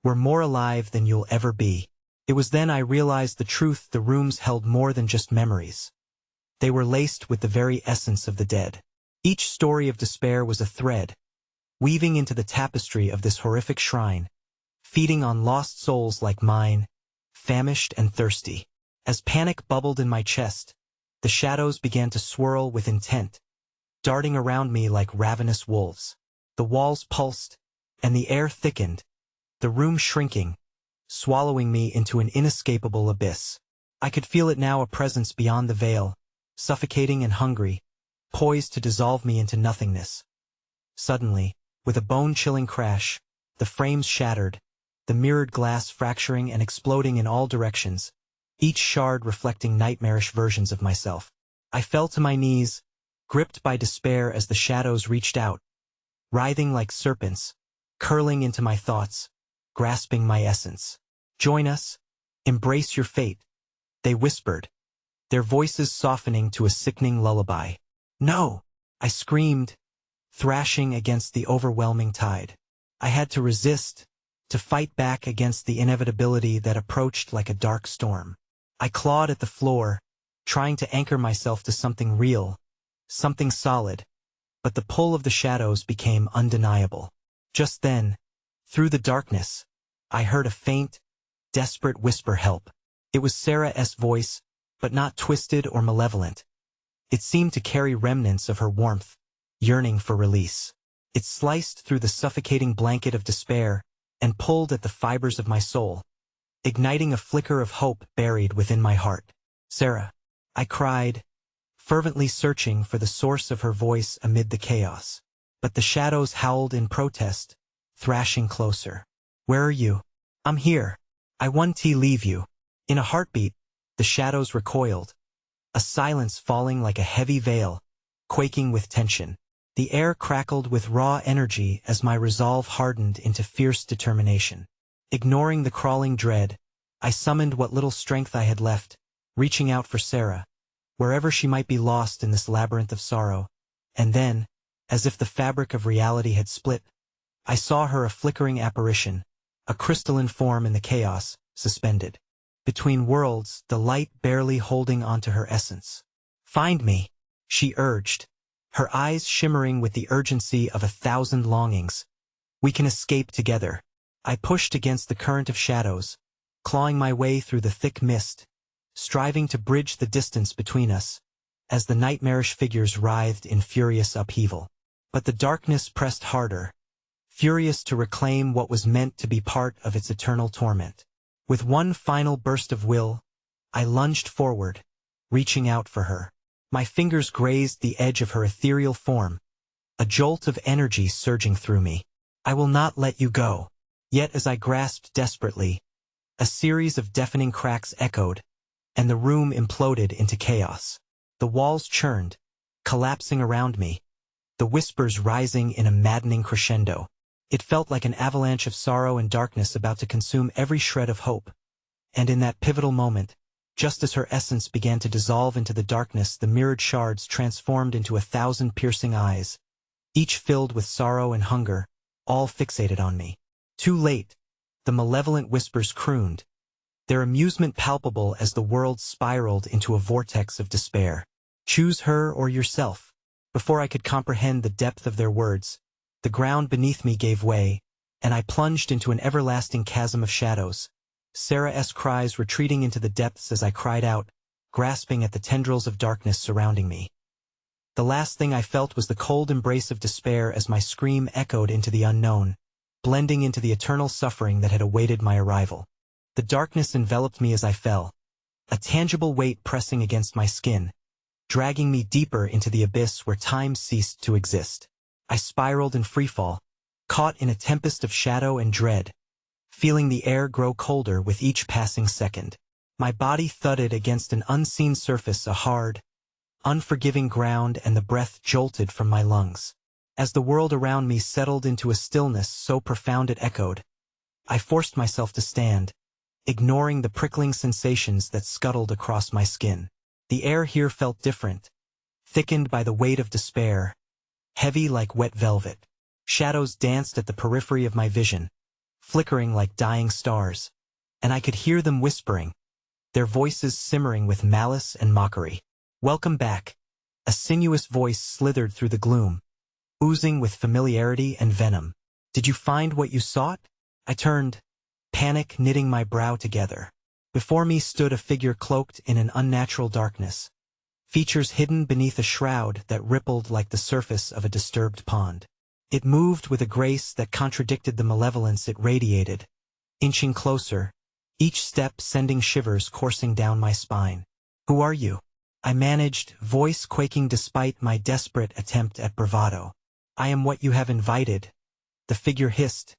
A: We're more alive than you'll ever be. It was then I realized the truth. The rooms held more than just memories. They were laced with the very essence of the dead. Each story of despair was a thread, weaving into the tapestry of this horrific shrine, feeding on lost souls like mine, famished and thirsty. As panic bubbled in my chest, the shadows began to swirl with intent, darting around me like ravenous wolves. The walls pulsed, and the air thickened, the room shrinking, swallowing me into an inescapable abyss. I could feel it now, a presence beyond the veil, suffocating and hungry, poised to dissolve me into nothingness. Suddenly, with a bone-chilling crash, the frames shattered, the mirrored glass fracturing and exploding in all directions, each shard reflecting nightmarish versions of myself. I fell to my knees, gripped by despair as the shadows reached out, writhing like serpents, curling into my thoughts, grasping my essence. Join us, embrace your fate, they whispered, their voices softening to a sickening lullaby. No, I screamed, thrashing against the overwhelming tide. I had to resist, to fight back against the inevitability that approached like a dark storm. I clawed at the floor, trying to anchor myself to something real, something solid, but the pull of the shadows became undeniable. Just then, through the darkness, I heard a faint, desperate whisper. Help. It was Sarah's voice, but not twisted or malevolent. It seemed to carry remnants of her warmth, yearning for release. It sliced through the suffocating blanket of despair and pulled at the fibers of my soul, igniting a flicker of hope buried within my heart. Sarah, I cried, fervently searching for the source of her voice amid the chaos. But the shadows howled in protest, thrashing closer. Where are you? I'm here. I won't leave you. In a heartbeat, the shadows recoiled, a silence falling like a heavy veil, quaking with tension. The air crackled with raw energy as my resolve hardened into fierce determination. Ignoring the crawling dread, I summoned what little strength I had left, reaching out for Sarah, wherever she might be lost in this labyrinth of sorrow. And then, as if the fabric of reality had split, I saw her, a flickering apparition, a crystalline form in the chaos, suspended. between worlds, the light barely holding onto her essence. "Find me," she urged, her eyes shimmering with the urgency of 1,000 longings. "We can escape together." I pushed against the current of shadows, clawing my way through the thick mist, striving to bridge the distance between us, as the nightmarish figures writhed in furious upheaval. But the darkness pressed harder, furious to reclaim what was meant to be part of its eternal torment. With one final burst of will, I lunged forward, reaching out for her. My fingers grazed the edge of her ethereal form, a jolt of energy surging through me. "I will not let you go." Yet as I grasped desperately, a series of deafening cracks echoed, and the room imploded into chaos. The walls churned, collapsing around me, the whispers rising in a maddening crescendo. It felt like an avalanche of sorrow and darkness about to consume every shred of hope. And in that pivotal moment, just as her essence began to dissolve into the darkness, the mirrored shards transformed into 1,000 piercing eyes, each filled with sorrow and hunger, all fixated on me. Too late, the malevolent whispers crooned, their amusement palpable as the world spiraled into a vortex of despair. "Choose her or yourself." Before I could comprehend the depth of their words, the ground beneath me gave way, and I plunged into an everlasting chasm of shadows, Sarah's cries retreating into the depths as I cried out, grasping at the tendrils of darkness surrounding me. The last thing I felt was the cold embrace of despair as my scream echoed into the unknown, blending into the eternal suffering that had awaited my arrival. The darkness enveloped me as I fell, a tangible weight pressing against my skin, dragging me deeper into the abyss where time ceased to exist. I spiraled in freefall, caught in a tempest of shadow and dread, feeling the air grow colder with each passing second. My body thudded against an unseen surface, a hard, unforgiving ground, and the breath jolted from my lungs. As the world around me settled into a stillness so profound it echoed, I forced myself to stand, ignoring the prickling sensations that scuttled across my skin. The air here felt different, thickened by the weight of despair, heavy like wet velvet. Shadows danced at the periphery of my vision, flickering like dying stars, and I could hear them whispering, their voices simmering with malice and mockery. "Welcome back." A sinuous voice slithered through the gloom, oozing with familiarity and venom. "Did you find what you sought?" I turned, panic knitting my brow together. Before me stood a figure cloaked in an unnatural darkness, features hidden beneath a shroud that rippled like the surface of a disturbed pond. It moved with a grace that contradicted the malevolence it radiated, inching closer, each step sending shivers coursing down my spine. "Who are you?" I managed, voice quaking despite my desperate attempt at bravado. "I am what you have invited," the figure hissed,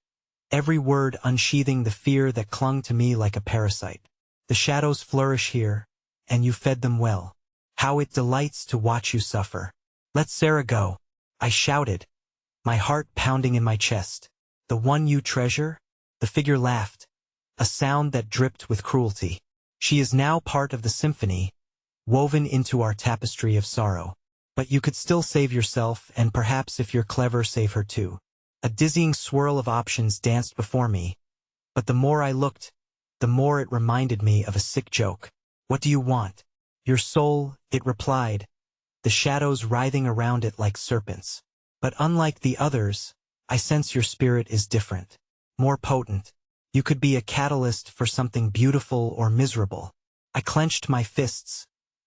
A: every word unsheathing the fear that clung to me like a parasite. "The shadows flourish here, and you fed them well. How it delights to watch you suffer. Let Sarah go," I shouted, my heart pounding in my chest. "The one you treasure?" The figure laughed, a sound that dripped with cruelty. "She is now part of the symphony, woven into our tapestry of sorrow. But you could still save yourself, and perhaps if you're clever, save her too." A dizzying swirl of options danced before me, but the more I looked, the more it reminded me of a sick joke. "What do you want?" "Your soul," it replied, the shadows writhing around it like serpents. "But unlike the others, I sense your spirit is different, more potent. You could be a catalyst for something beautiful or miserable." I clenched my fists,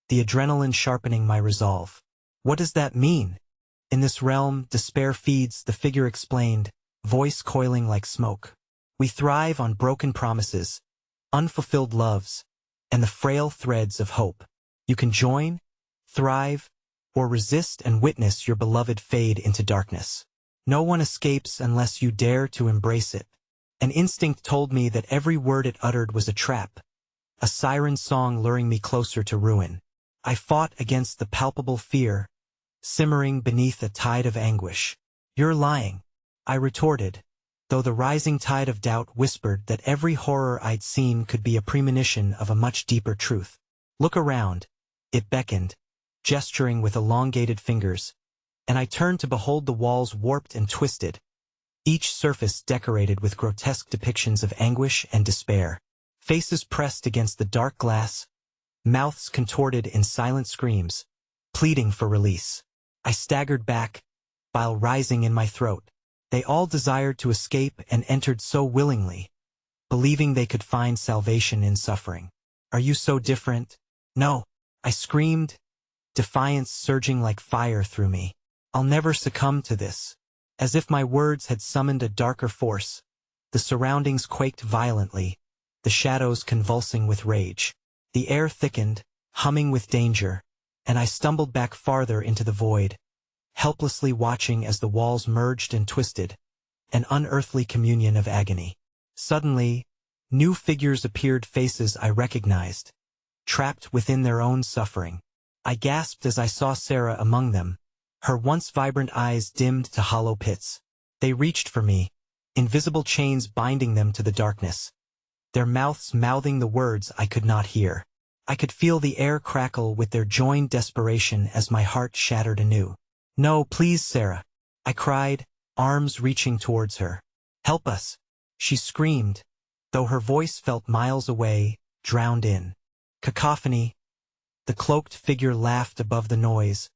A: the adrenaline sharpening my resolve. "What does that mean?" "In this realm, despair feeds," the figure explained, voice coiling like smoke. "We thrive on broken promises, unfulfilled loves, and the frail threads of hope. You can join, thrive, or resist and witness your beloved fade into darkness. No one escapes unless you dare to embrace it." An instinct told me that every word it uttered was a trap, a siren song luring me closer to ruin. I fought against the palpable fear, simmering beneath a tide of anguish. "You're lying," I retorted, though the rising tide of doubt whispered that every horror I'd seen could be a premonition of a much deeper truth. "Look around," it beckoned, gesturing with elongated fingers, and I turned to behold the walls warped and twisted, each surface decorated with grotesque depictions of anguish and despair. Faces pressed against the dark glass, mouths contorted in silent screams, pleading for release. I staggered back, bile rising in my throat. They all desired to escape and entered so willingly, believing they could find salvation in suffering. Are you so different? No, I screamed, defiance surging like fire through me. I'll never succumb to this. As if my words had summoned a darker force, the surroundings quaked violently, the shadows convulsing with rage. The air thickened, humming with danger, and I stumbled back farther into the void, helplessly watching as the walls merged and twisted, an unearthly communion of agony. Suddenly, new figures appeared, faces I recognized, trapped within their own suffering. I gasped as I saw Sarah among them, her once vibrant eyes dimmed to hollow pits. They reached for me, invisible chains binding them to the darkness, their mouths mouthing the words I could not hear. I could feel the air crackle with their joined desperation as my heart shattered anew. No, please, Sarah, I cried, arms reaching towards her. Help us, she screamed, though her voice felt miles away, drowned in cacophony. The cloaked figure laughed above the noise,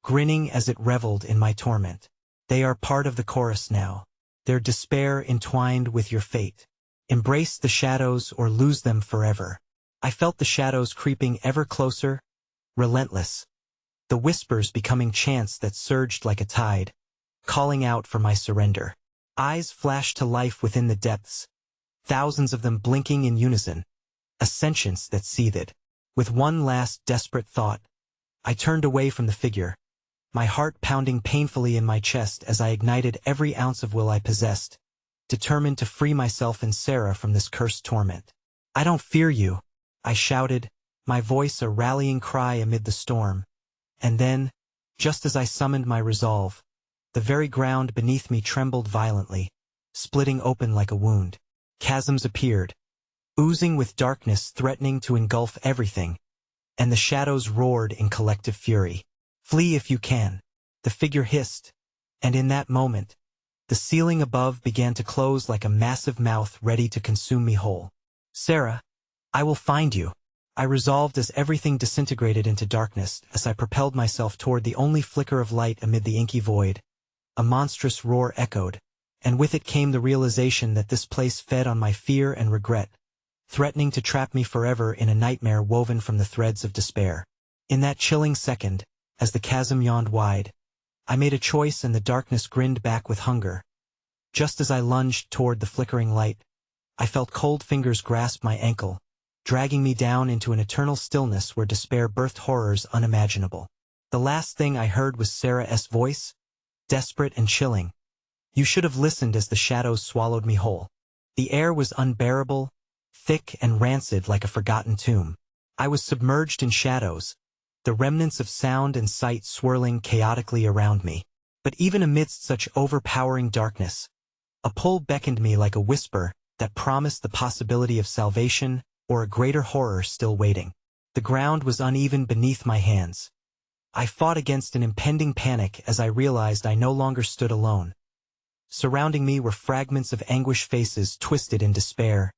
A: grinning as it reveled in my torment. They are part of the chorus now, their despair entwined with your fate. Embrace the shadows or lose them forever. I felt the shadows creeping ever closer, relentless, the whispers becoming chants that surged like a tide, calling out for my surrender. Eyes flashed to life within the depths, thousands of them blinking in unison, a sentience that seethed. With one last desperate thought, I turned away from the figure, my heart pounding painfully in my chest as I ignited every ounce of will I possessed, determined to free myself and Sarah from this cursed torment. I don't fear you, I shouted, my voice a rallying cry amid the storm. And then, just as I summoned my resolve, the very ground beneath me trembled violently, splitting open like a wound. Chasms appeared, oozing with darkness threatening to engulf everything, and the shadows roared in collective fury. Flee if you can, the figure hissed, and in that moment, the ceiling above began to close like a massive mouth ready to consume me whole. Sarah, I will find you, I resolved as everything disintegrated into darkness as I propelled myself toward the only flicker of light amid the inky void. A monstrous roar echoed, and with it came the realization that this place fed on my fear and regret, threatening to trap me forever in a nightmare woven from the threads of despair. In that chilling second, as the chasm yawned wide, I made a choice and the darkness grinned back with hunger. Just as I lunged toward the flickering light, I felt cold fingers grasp my ankle, dragging me down into an eternal stillness where despair birthed horrors unimaginable. The last thing I heard was Sarah's voice, desperate and chilling. You should have listened as the shadows swallowed me whole. The air was unbearable, thick and rancid like a forgotten tomb. I was submerged in shadows, the remnants of sound and sight swirling chaotically around me. But even amidst such overpowering darkness, a pull beckoned me like a whisper that promised the possibility of salvation or a greater horror still waiting. The ground was uneven beneath my hands. I fought against an impending panic as I realized I no longer stood alone. Surrounding me were fragments of anguished faces twisted in despair,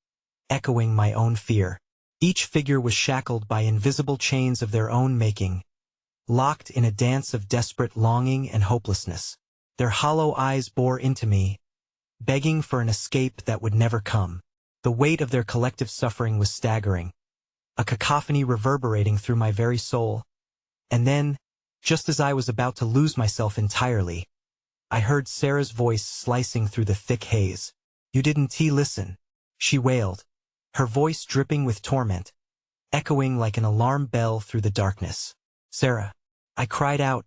A: echoing my own fear. Each figure was shackled by invisible chains of their own making, locked in a dance of desperate longing and hopelessness. Their hollow eyes bore into me, begging for an escape that would never come. The weight of their collective suffering was staggering, a cacophony reverberating through my very soul. And then, just as I was about to lose myself entirely, I heard Sarah's voice slicing through the thick haze. You didn't listen, she wailed, her voice dripping with torment, echoing like an alarm bell through the darkness. Sarah, I cried out,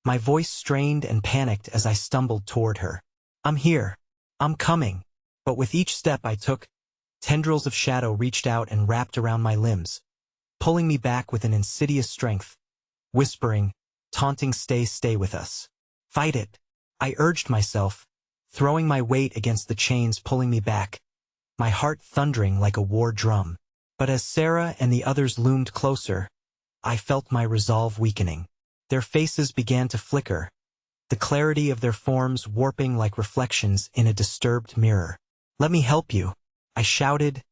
A: my voice strained and panicked as I stumbled toward her. I'm here. I'm coming. But with each step I took, tendrils of shadow reached out and wrapped around my limbs, pulling me back with an insidious strength, whispering, taunting, stay with us. Fight it, I urged myself, throwing my weight against the chains pulling me back, my heart thundering like a war drum. But as Sarah and the others loomed closer, I felt my resolve weakening. Their faces began to flicker, the clarity of their forms warping like reflections in a disturbed mirror. Let me help you, I shouted,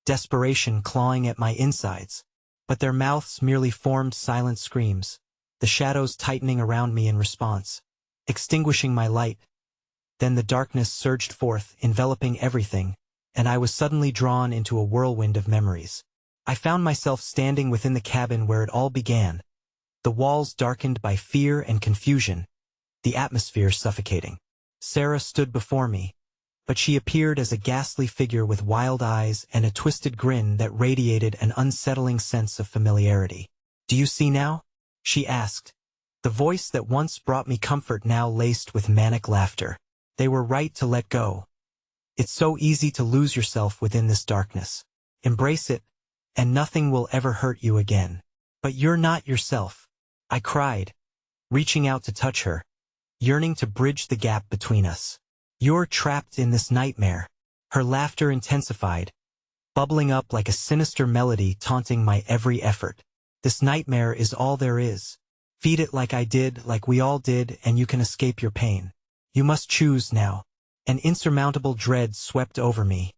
A: desperation clawing at my insides. But their mouths merely formed silent screams, the shadows tightening around me in response, extinguishing my light. Then the darkness surged forth, enveloping everything, and I was suddenly drawn into a whirlwind of memories. I found myself standing within the cabin where it all began, the walls darkened by fear and confusion, the atmosphere suffocating. Sarah stood before me, but she appeared as a ghastly figure with wild eyes and a twisted grin that radiated an unsettling sense of familiarity. "Do you see now?" she asked, the voice that once brought me comfort now laced with manic laughter. "They were right to let go. It's so easy to lose yourself within this darkness. Embrace it, and nothing will ever hurt you again." "But you're not yourself," I cried, reaching out to touch her, yearning to bridge the gap between us. "You're trapped in this nightmare." Her laughter intensified, bubbling up like a sinister melody taunting my every effort. "This nightmare is all there is. Feed it like I did, like we all did, and you can escape your pain. You must choose now." An insurmountable dread swept over me.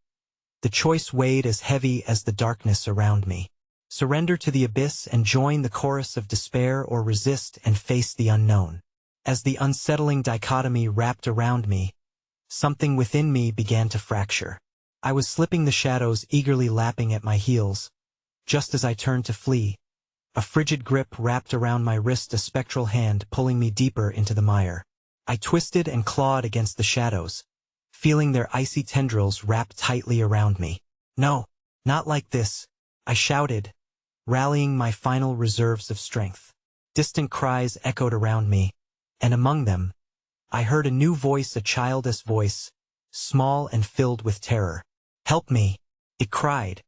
A: The choice weighed as heavy as the darkness around me. Surrender to the abyss and join the chorus of despair, or resist and face the unknown. As the unsettling dichotomy wrapped around me, something within me began to fracture. I was slipping, the shadows eagerly lapping at my heels. Just as I turned to flee, a frigid grip wrapped around my wrist, a spectral hand pulling me deeper into the mire. I twisted and clawed against the shadows, feeling their icy tendrils wrap tightly around me. "No, not like this," I shouted, rallying my final reserves of strength. Distant cries echoed around me, and among them, I heard a new voice, a childish voice, small and filled with terror. "Help me," it cried,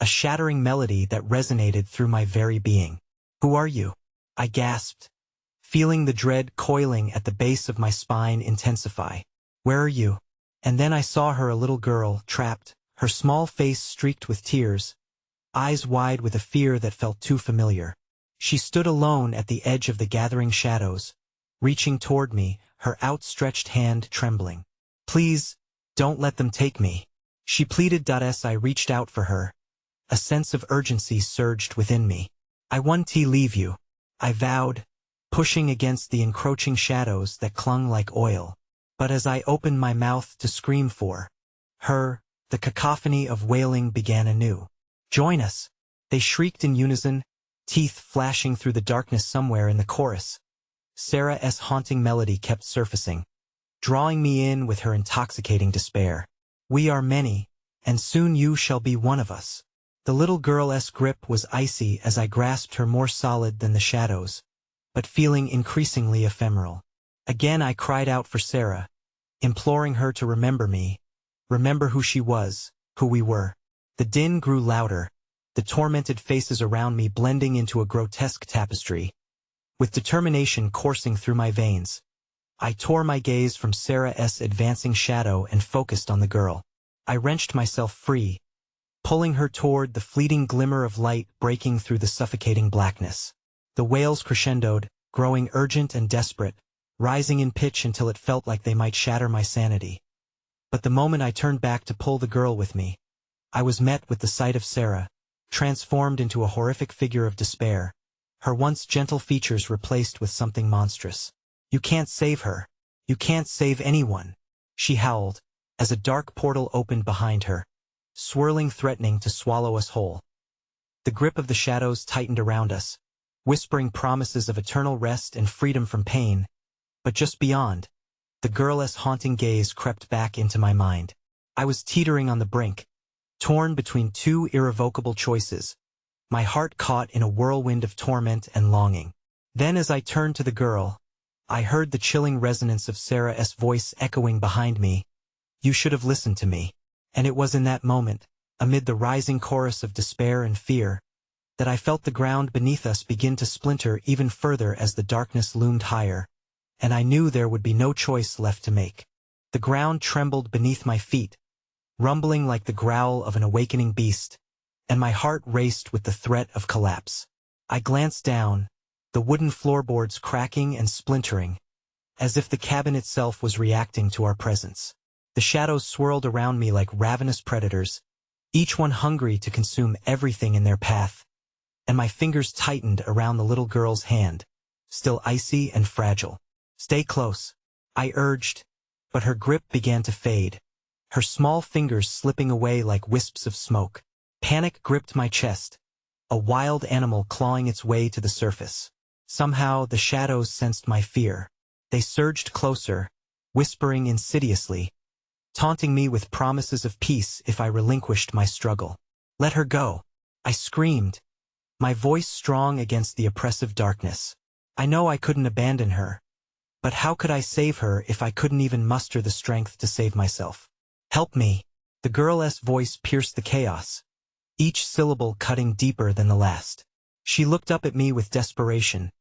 A: a shattering melody that resonated through my very being. "Who are you?" I gasped, feeling the dread coiling at the base of my spine intensify. "Where are you?" And then I saw her, a little girl, trapped, her small face streaked with tears, eyes wide with a fear that felt too familiar. She stood alone at the edge of the gathering shadows, reaching toward me, her outstretched hand trembling. "Please, don't let them take me," she pleaded. As I reached out for her, a sense of urgency surged within me. "I won't leave you," I vowed, pushing against the encroaching shadows that clung like oil. But as I opened my mouth to scream for her, the cacophony of wailing began anew. "Join us," they shrieked in unison, teeth flashing through the darkness. Somewhere in the chorus, Sarah's haunting melody kept surfacing, drawing me in with her intoxicating despair. "We are many, and soon you shall be one of us." The little girl's grip was icy as I grasped her, more solid than the shadows, but feeling increasingly ephemeral. Again I cried out for Sarah, imploring her to remember me, remember who she was, who we were. The din grew louder, the tormented faces around me blending into a grotesque tapestry. With determination coursing through my veins, I tore my gaze from Sarah's advancing shadow and focused on the girl. I wrenched myself free, pulling her toward the fleeting glimmer of light breaking through the suffocating blackness. The wails crescendoed, growing urgent and desperate, rising in pitch until it felt like they might shatter my sanity. But the moment I turned back to pull the girl with me, I was met with the sight of Sarah, transformed into a horrific figure of despair, her once gentle features replaced with something monstrous. "You can't save her. You can't save anyone," she howled, as a dark portal opened behind her, swirling, threatening to swallow us whole. The grip of the shadows tightened around us, whispering promises of eternal rest and freedom from pain. But just beyond, the girl's haunting gaze crept back into my mind. I was teetering on the brink, torn between two irrevocable choices, my heart caught in a whirlwind of torment and longing. Then as I turned to the girl, I heard the chilling resonance of Sarah's voice echoing behind me. "You should have listened to me." And it was in that moment, amid the rising chorus of despair and fear, that I felt the ground beneath us begin to splinter even further as the darkness loomed higher, and I knew there would be no choice left to make. The ground trembled beneath my feet, rumbling like the growl of an awakening beast, and my heart raced with the threat of collapse. I glanced down, the wooden floorboards cracking and splintering, as if the cabin itself was reacting to our presence. The shadows swirled around me like ravenous predators, each one hungry to consume everything in their path, and my fingers tightened around the little girl's hand, still icy and fragile. "Stay close," I urged, but her grip began to fade, her small fingers slipping away like wisps of smoke. Panic gripped my chest, a wild animal clawing its way to the surface. Somehow the shadows sensed my fear. They surged closer, whispering insidiously, taunting me with promises of peace if I relinquished my struggle. "Let her go," I screamed, my voice strong against the oppressive darkness. I know I couldn't abandon her, but how could I save her if I couldn't even muster the strength to save myself? "Help me," the girl's voice pierced the chaos, each syllable cutting deeper than the last. She looked up at me with desperation,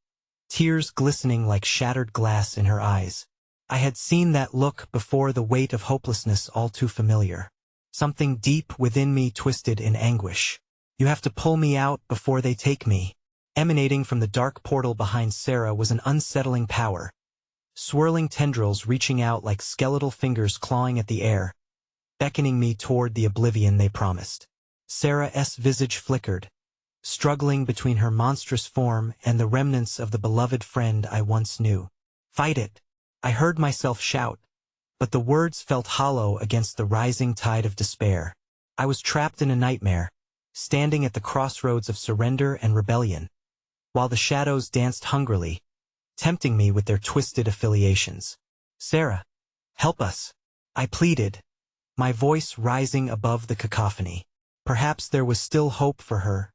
A: tears glistening like shattered glass in her eyes. I had seen that look before, the weight of hopelessness all too familiar. Something deep within me twisted in anguish. "You have to pull me out before they take me." Emanating from the dark portal behind Sarah was an unsettling power, swirling tendrils reaching out like skeletal fingers clawing at the air, beckoning me toward the oblivion they promised. Sarah's visage flickered, struggling between her monstrous form and the remnants of the beloved friend I once knew. "Fight it," I heard myself shout, but the words felt hollow against the rising tide of despair. I was trapped in a nightmare, standing at the crossroads of surrender and rebellion, while the shadows danced hungrily, tempting me with their twisted affiliations. "Sarah, help us," I pleaded, my voice rising above the cacophony. Perhaps there was still hope for her,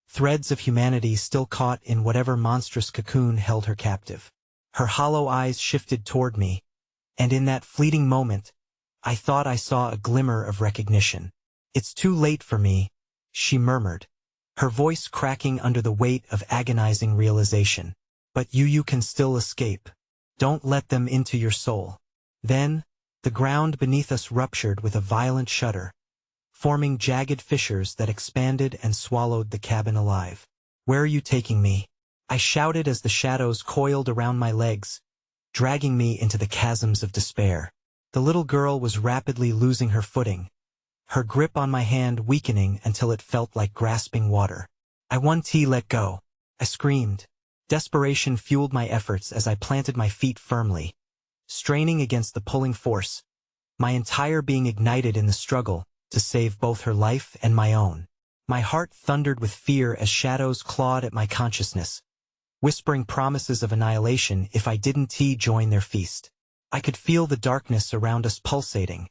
A: threads of humanity still caught in whatever monstrous cocoon held her captive. Her hollow eyes shifted toward me, and in that fleeting moment, I thought I saw a glimmer of recognition. "It's too late for me," she murmured, her voice cracking under the weight of agonizing realization. "But you can still escape. Don't let them into your soul." Then, the ground beneath us ruptured with a violent shudder, forming jagged fissures that expanded and swallowed the cabin alive. "Where are you taking me?" I shouted as the shadows coiled around my legs, dragging me into the chasms of despair. The little girl was rapidly losing her footing, her grip on my hand weakening until it felt like grasping water. "I won't let go," I screamed. Desperation fueled my efforts as I planted my feet firmly, straining against the pulling force, my entire being ignited in the struggle to save both her life and my own. My heart thundered with fear as shadows clawed at my consciousness, whispering promises of annihilation if I didn't join their feast. I could feel the darkness around us pulsating,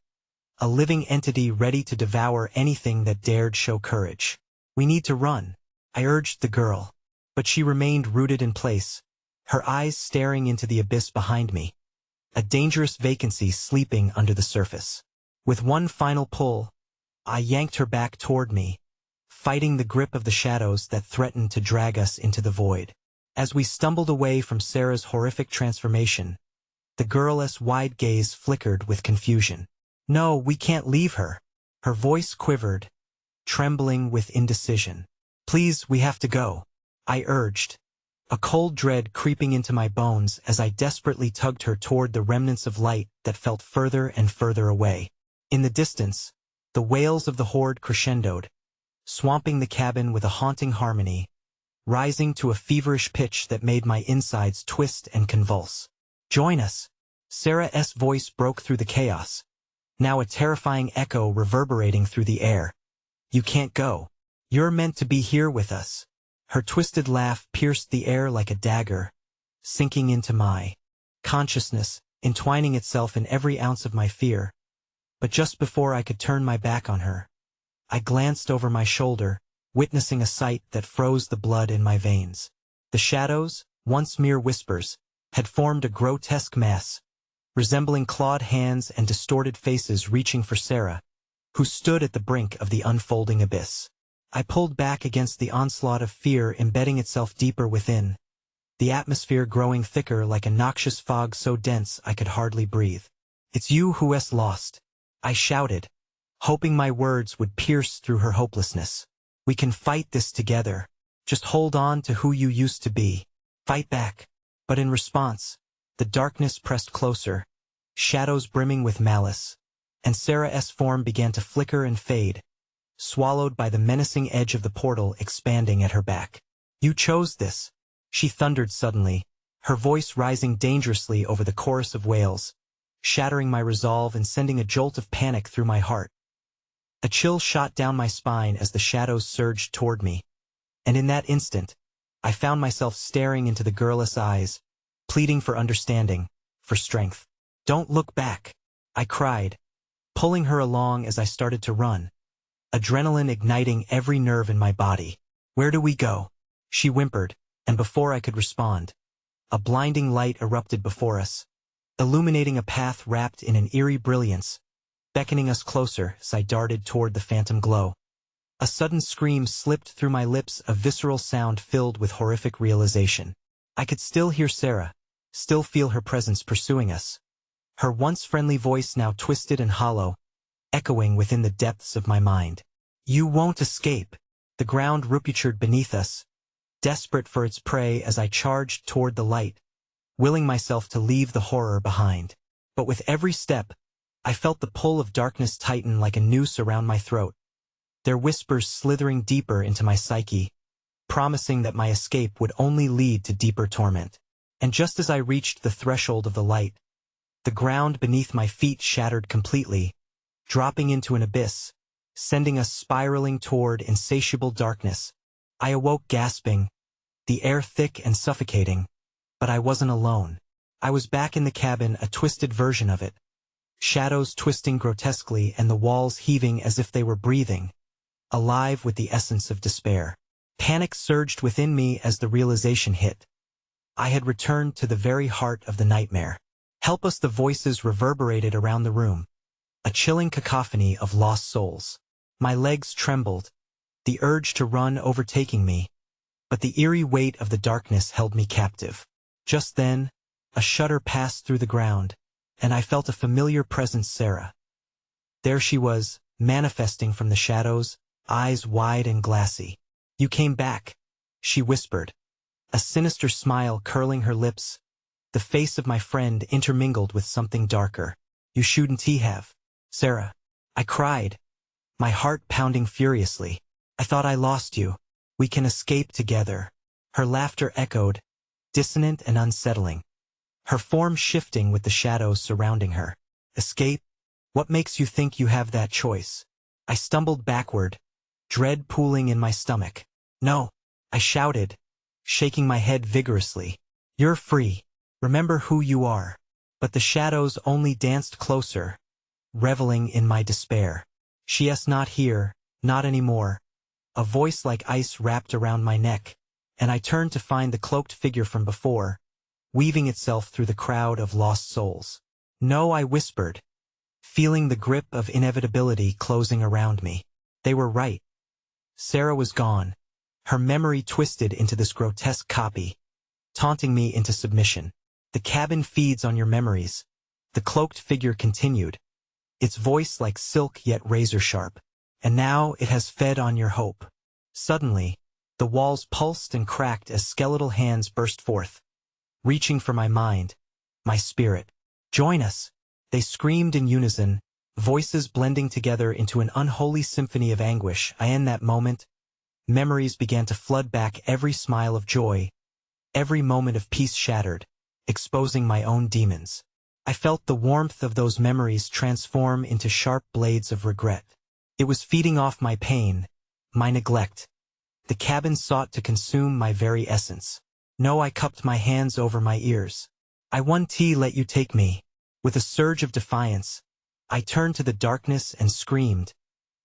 A: a living entity ready to devour anything that dared show courage. "We need to run," I urged the girl, but she remained rooted in place, her eyes staring into the abyss behind me, a dangerous vacancy sleeping under the surface. With one final pull, I yanked her back toward me, fighting the grip of the shadows that threatened to drag us into the void. As we stumbled away from Sarah's horrific transformation, the girl's wide gaze flickered with confusion. "No, we can't leave her." Her voice quivered, trembling with indecision. "Please, we have to go," I urged, a cold dread creeping into my bones as I desperately tugged her toward the remnants of light that felt further and further away. In the distance, the wails of the horde crescendoed, swamping the cabin with a haunting harmony, rising to a feverish pitch that made my insides twist and convulse. "Join us," Sarah's voice broke through the chaos, now a terrifying echo reverberating through the air. "You can't go. You're meant to be here with us." Her twisted laugh pierced the air like a dagger, sinking into my consciousness, entwining itself in every ounce of my fear. But just before I could turn my back on her, I glanced over my shoulder, witnessing a sight that froze the blood in my veins. The shadows, once mere whispers, had formed a grotesque mass, resembling clawed hands and distorted faces reaching for Sarah, who stood at the brink of the unfolding abyss. I pulled back against the onslaught of fear embedding itself deeper within, the atmosphere growing thicker like a noxious fog so dense I could hardly breathe. "It's you who's lost," I shouted, hoping my words would pierce through her hopelessness. "We can fight this together. Just hold on to who you used to be. Fight back." But in response, the darkness pressed closer, shadows brimming with malice, and Sarah's form began to flicker and fade, swallowed by the menacing edge of the portal expanding at her back. "You chose this," she thundered suddenly, her voice rising dangerously over the chorus of wails, shattering my resolve and sending a jolt of panic through my heart. A chill shot down my spine as the shadows surged toward me, and in that instant, I found myself staring into the girlless eyes, pleading for understanding, for strength. "Don't look back," I cried, pulling her along as I started to run, adrenaline igniting every nerve in my body. "Where do we go?" she whimpered, and before I could respond, a blinding light erupted before us, illuminating a path wrapped in an eerie brilliance, beckoning us closer as I darted toward the phantom glow. A sudden scream slipped through my lips, a visceral sound filled with horrific realization. I could still hear Sarah, still feel her presence pursuing us. Her once friendly voice now twisted and hollow, echoing within the depths of my mind. "You won't escape." The ground ruptured beneath us, desperate for its prey as I charged toward the light, willing myself to leave the horror behind. But with every step, I felt the pull of darkness tighten like a noose around my throat, their whispers slithering deeper into my psyche, promising that my escape would only lead to deeper torment. And just as I reached the threshold of the light, the ground beneath my feet shattered completely, dropping into an abyss, sending us spiraling toward insatiable darkness. I awoke gasping, the air thick and suffocating, but I wasn't alone. I was back in the cabin, a twisted version of it, shadows twisting grotesquely and the walls heaving as if they were breathing, alive with the essence of despair. Panic surged within me as the realization hit. I had returned to the very heart of the nightmare. "Help us!" the voices reverberated around the room, a chilling cacophony of lost souls. My legs trembled, the urge to run overtaking me, but the eerie weight of the darkness held me captive. Just then, a shudder passed through the ground, and I felt a familiar presence, Sarah. There she was, manifesting from the shadows, eyes wide and glassy. "You came back," she whispered, a sinister smile curling her lips, the face of my friend intermingled with something darker. "You shouldn't have, Sarah," I cried, my heart pounding furiously. "I thought I lost you. We can escape together." Her laughter echoed, dissonant and unsettling, her form shifting with the shadows surrounding her. "Escape? What makes you think you have that choice?" I stumbled backward, dread pooling in my stomach. "No," I shouted, shaking my head vigorously. "You're free. Remember who you are." But the shadows only danced closer, reveling in my despair. "She's not here, not anymore." A voice like ice wrapped around my neck, and I turned to find the cloaked figure from before, weaving itself through the crowd of lost souls. "No," I whispered, feeling the grip of inevitability closing around me. They were right. Sarah was gone, her memory twisted into this grotesque copy, taunting me into submission. "The cabin feeds on your memories," the cloaked figure continued, its voice like silk yet razor-sharp. "And now it has fed on your hope." Suddenly, the walls pulsed and cracked as skeletal hands burst forth, reaching for my mind, my spirit. "Join us!" they screamed in unison, voices blending together into an unholy symphony of anguish. In that moment, memories began to flood back, every smile of joy, every moment of peace shattered, exposing my own demons. I felt the warmth of those memories transform into sharp blades of regret. It was feeding off my pain, my neglect. The cabin sought to consume my very essence. "No," I cupped my hands over my ears. "I won't let you take me." With a surge of defiance, I turned to the darkness and screamed,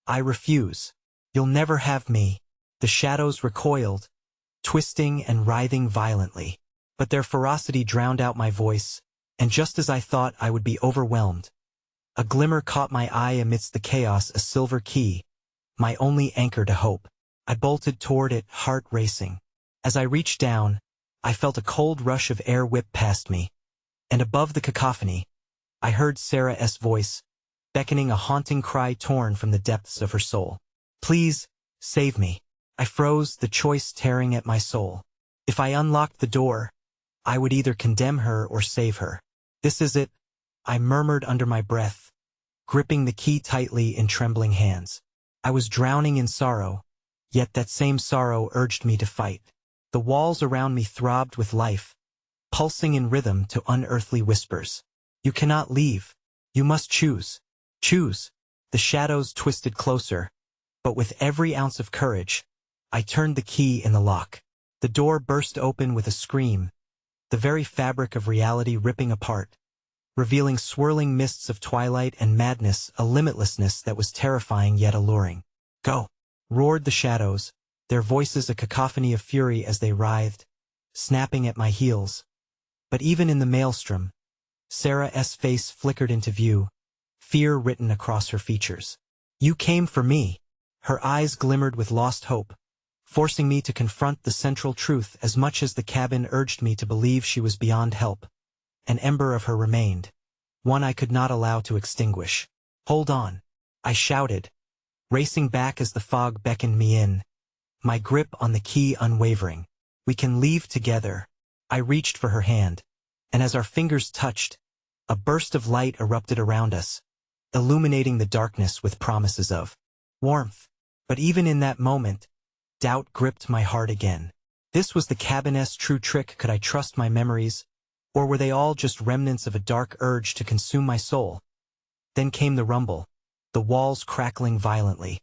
A: "I refuse. You'll never have me." The shadows recoiled, twisting and writhing violently, but their ferocity drowned out my voice, and just as I thought I would be overwhelmed, a glimmer caught my eye amidst the chaos, a silver key, my only anchor to hope. I bolted toward it, heart racing. As I reached down, I felt a cold rush of air whip past me, and above the cacophony, I heard Sarah's voice, beckoning, a haunting cry torn from the depths of her soul. "Please, save me." I froze, the choice tearing at my soul. If I unlocked the door, I would either condemn her or save her. "This is it," I murmured under my breath, gripping the key tightly in trembling hands. I was drowning in sorrow, yet that same sorrow urged me to fight. The walls around me throbbed with life, pulsing in rhythm to unearthly whispers. You cannot leave. You must choose. Choose. The shadows twisted closer, but with every ounce of courage, I turned the key in the lock. The door burst open with a scream, the very fabric of reality ripping apart, revealing swirling mists of twilight and madness, a limitlessness that was terrifying yet alluring. Go! Roared the shadows, their voices a cacophony of fury as they writhed, snapping at my heels. But even in the maelstrom, Sarah's face flickered into view, fear written across her features. You came for me. Her eyes glimmered with lost hope, forcing me to confront the central truth as much as the cabin urged me to believe she was beyond help. An ember of her remained, one I could not allow to extinguish. Hold on, I shouted, racing back as the fog beckoned me in, my grip on the key unwavering. We can leave together. I reached for her hand, and as our fingers touched, a burst of light erupted around us, illuminating the darkness with promises of warmth. But even in that moment, doubt gripped my heart again. This was the cabin's true trick. Could I trust my memories, or were they all just remnants of a dark urge to consume my soul? Then came the rumble, the walls crackling violently,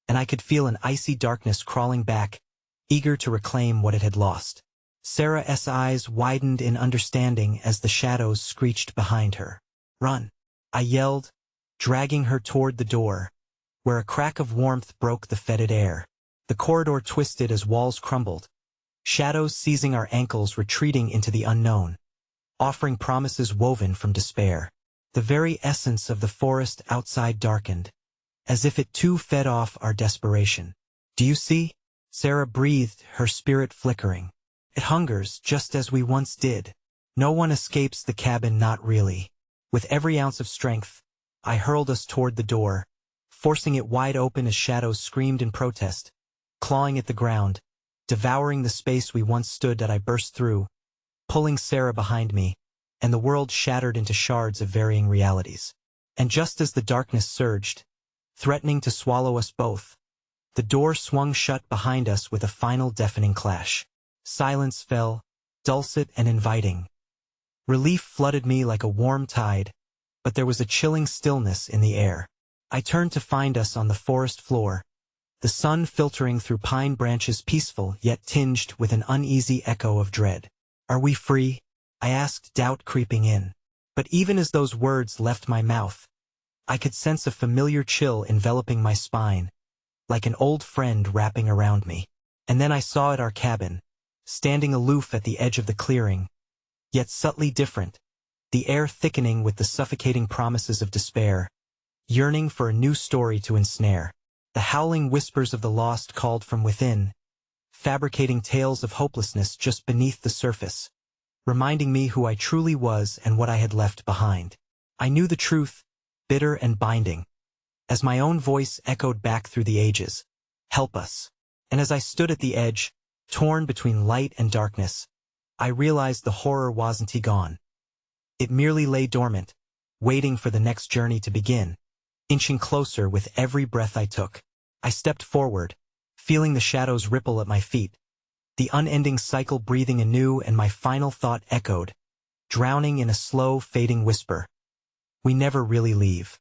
A: and I could feel an icy darkness crawling back, eager to reclaim what it had lost. Sarah's eyes widened in understanding as the shadows screeched behind her. Run! I yelled, dragging her toward the door, where a crack of warmth broke the fetid air. The corridor twisted as walls crumbled, shadows seizing our ankles, retreating into the unknown, offering promises woven from despair. The very essence of the forest outside darkened, as if it too fed off our desperation. Do you see? Sarah breathed, her spirit flickering. It hungers just as we once did. No one escapes the cabin, not really. With every ounce of strength, I hurled us toward the door, forcing it wide open as shadows screamed in protest, clawing at the ground, devouring the space we once stood at. I burst through, pulling Sarah behind me, and the world shattered into shards of varying realities. And just as the darkness surged, threatening to swallow us both, the door swung shut behind us with a final deafening clash. Silence fell, dulcet and inviting. Relief flooded me like a warm tide, but there was a chilling stillness in the air. I turned to find us on the forest floor, the sun filtering through pine branches, peaceful yet tinged with an uneasy echo of dread. Are we free? I asked, doubt creeping in. But even as those words left my mouth, I could sense a familiar chill enveloping my spine, like an old friend wrapping around me. And then I saw at our cabin, standing aloof at the edge of the clearing, yet subtly different, the air thickening with the suffocating promises of despair, yearning for a new story to ensnare. The howling whispers of the lost called from within, fabricating tales of hopelessness just beneath the surface, reminding me who I truly was and what I had left behind. I knew the truth, bitter and binding, as my own voice echoed back through the ages. Help us. And as I stood at the edge, torn between light and darkness, I realized the horror wasn't gone. It merely lay dormant, waiting for the next journey to begin, inching closer with every breath I took. I stepped forward, feeling the shadows ripple at my feet, the unending cycle breathing anew, and my final thought echoed, drowning in a slow, fading whisper. We never really leave.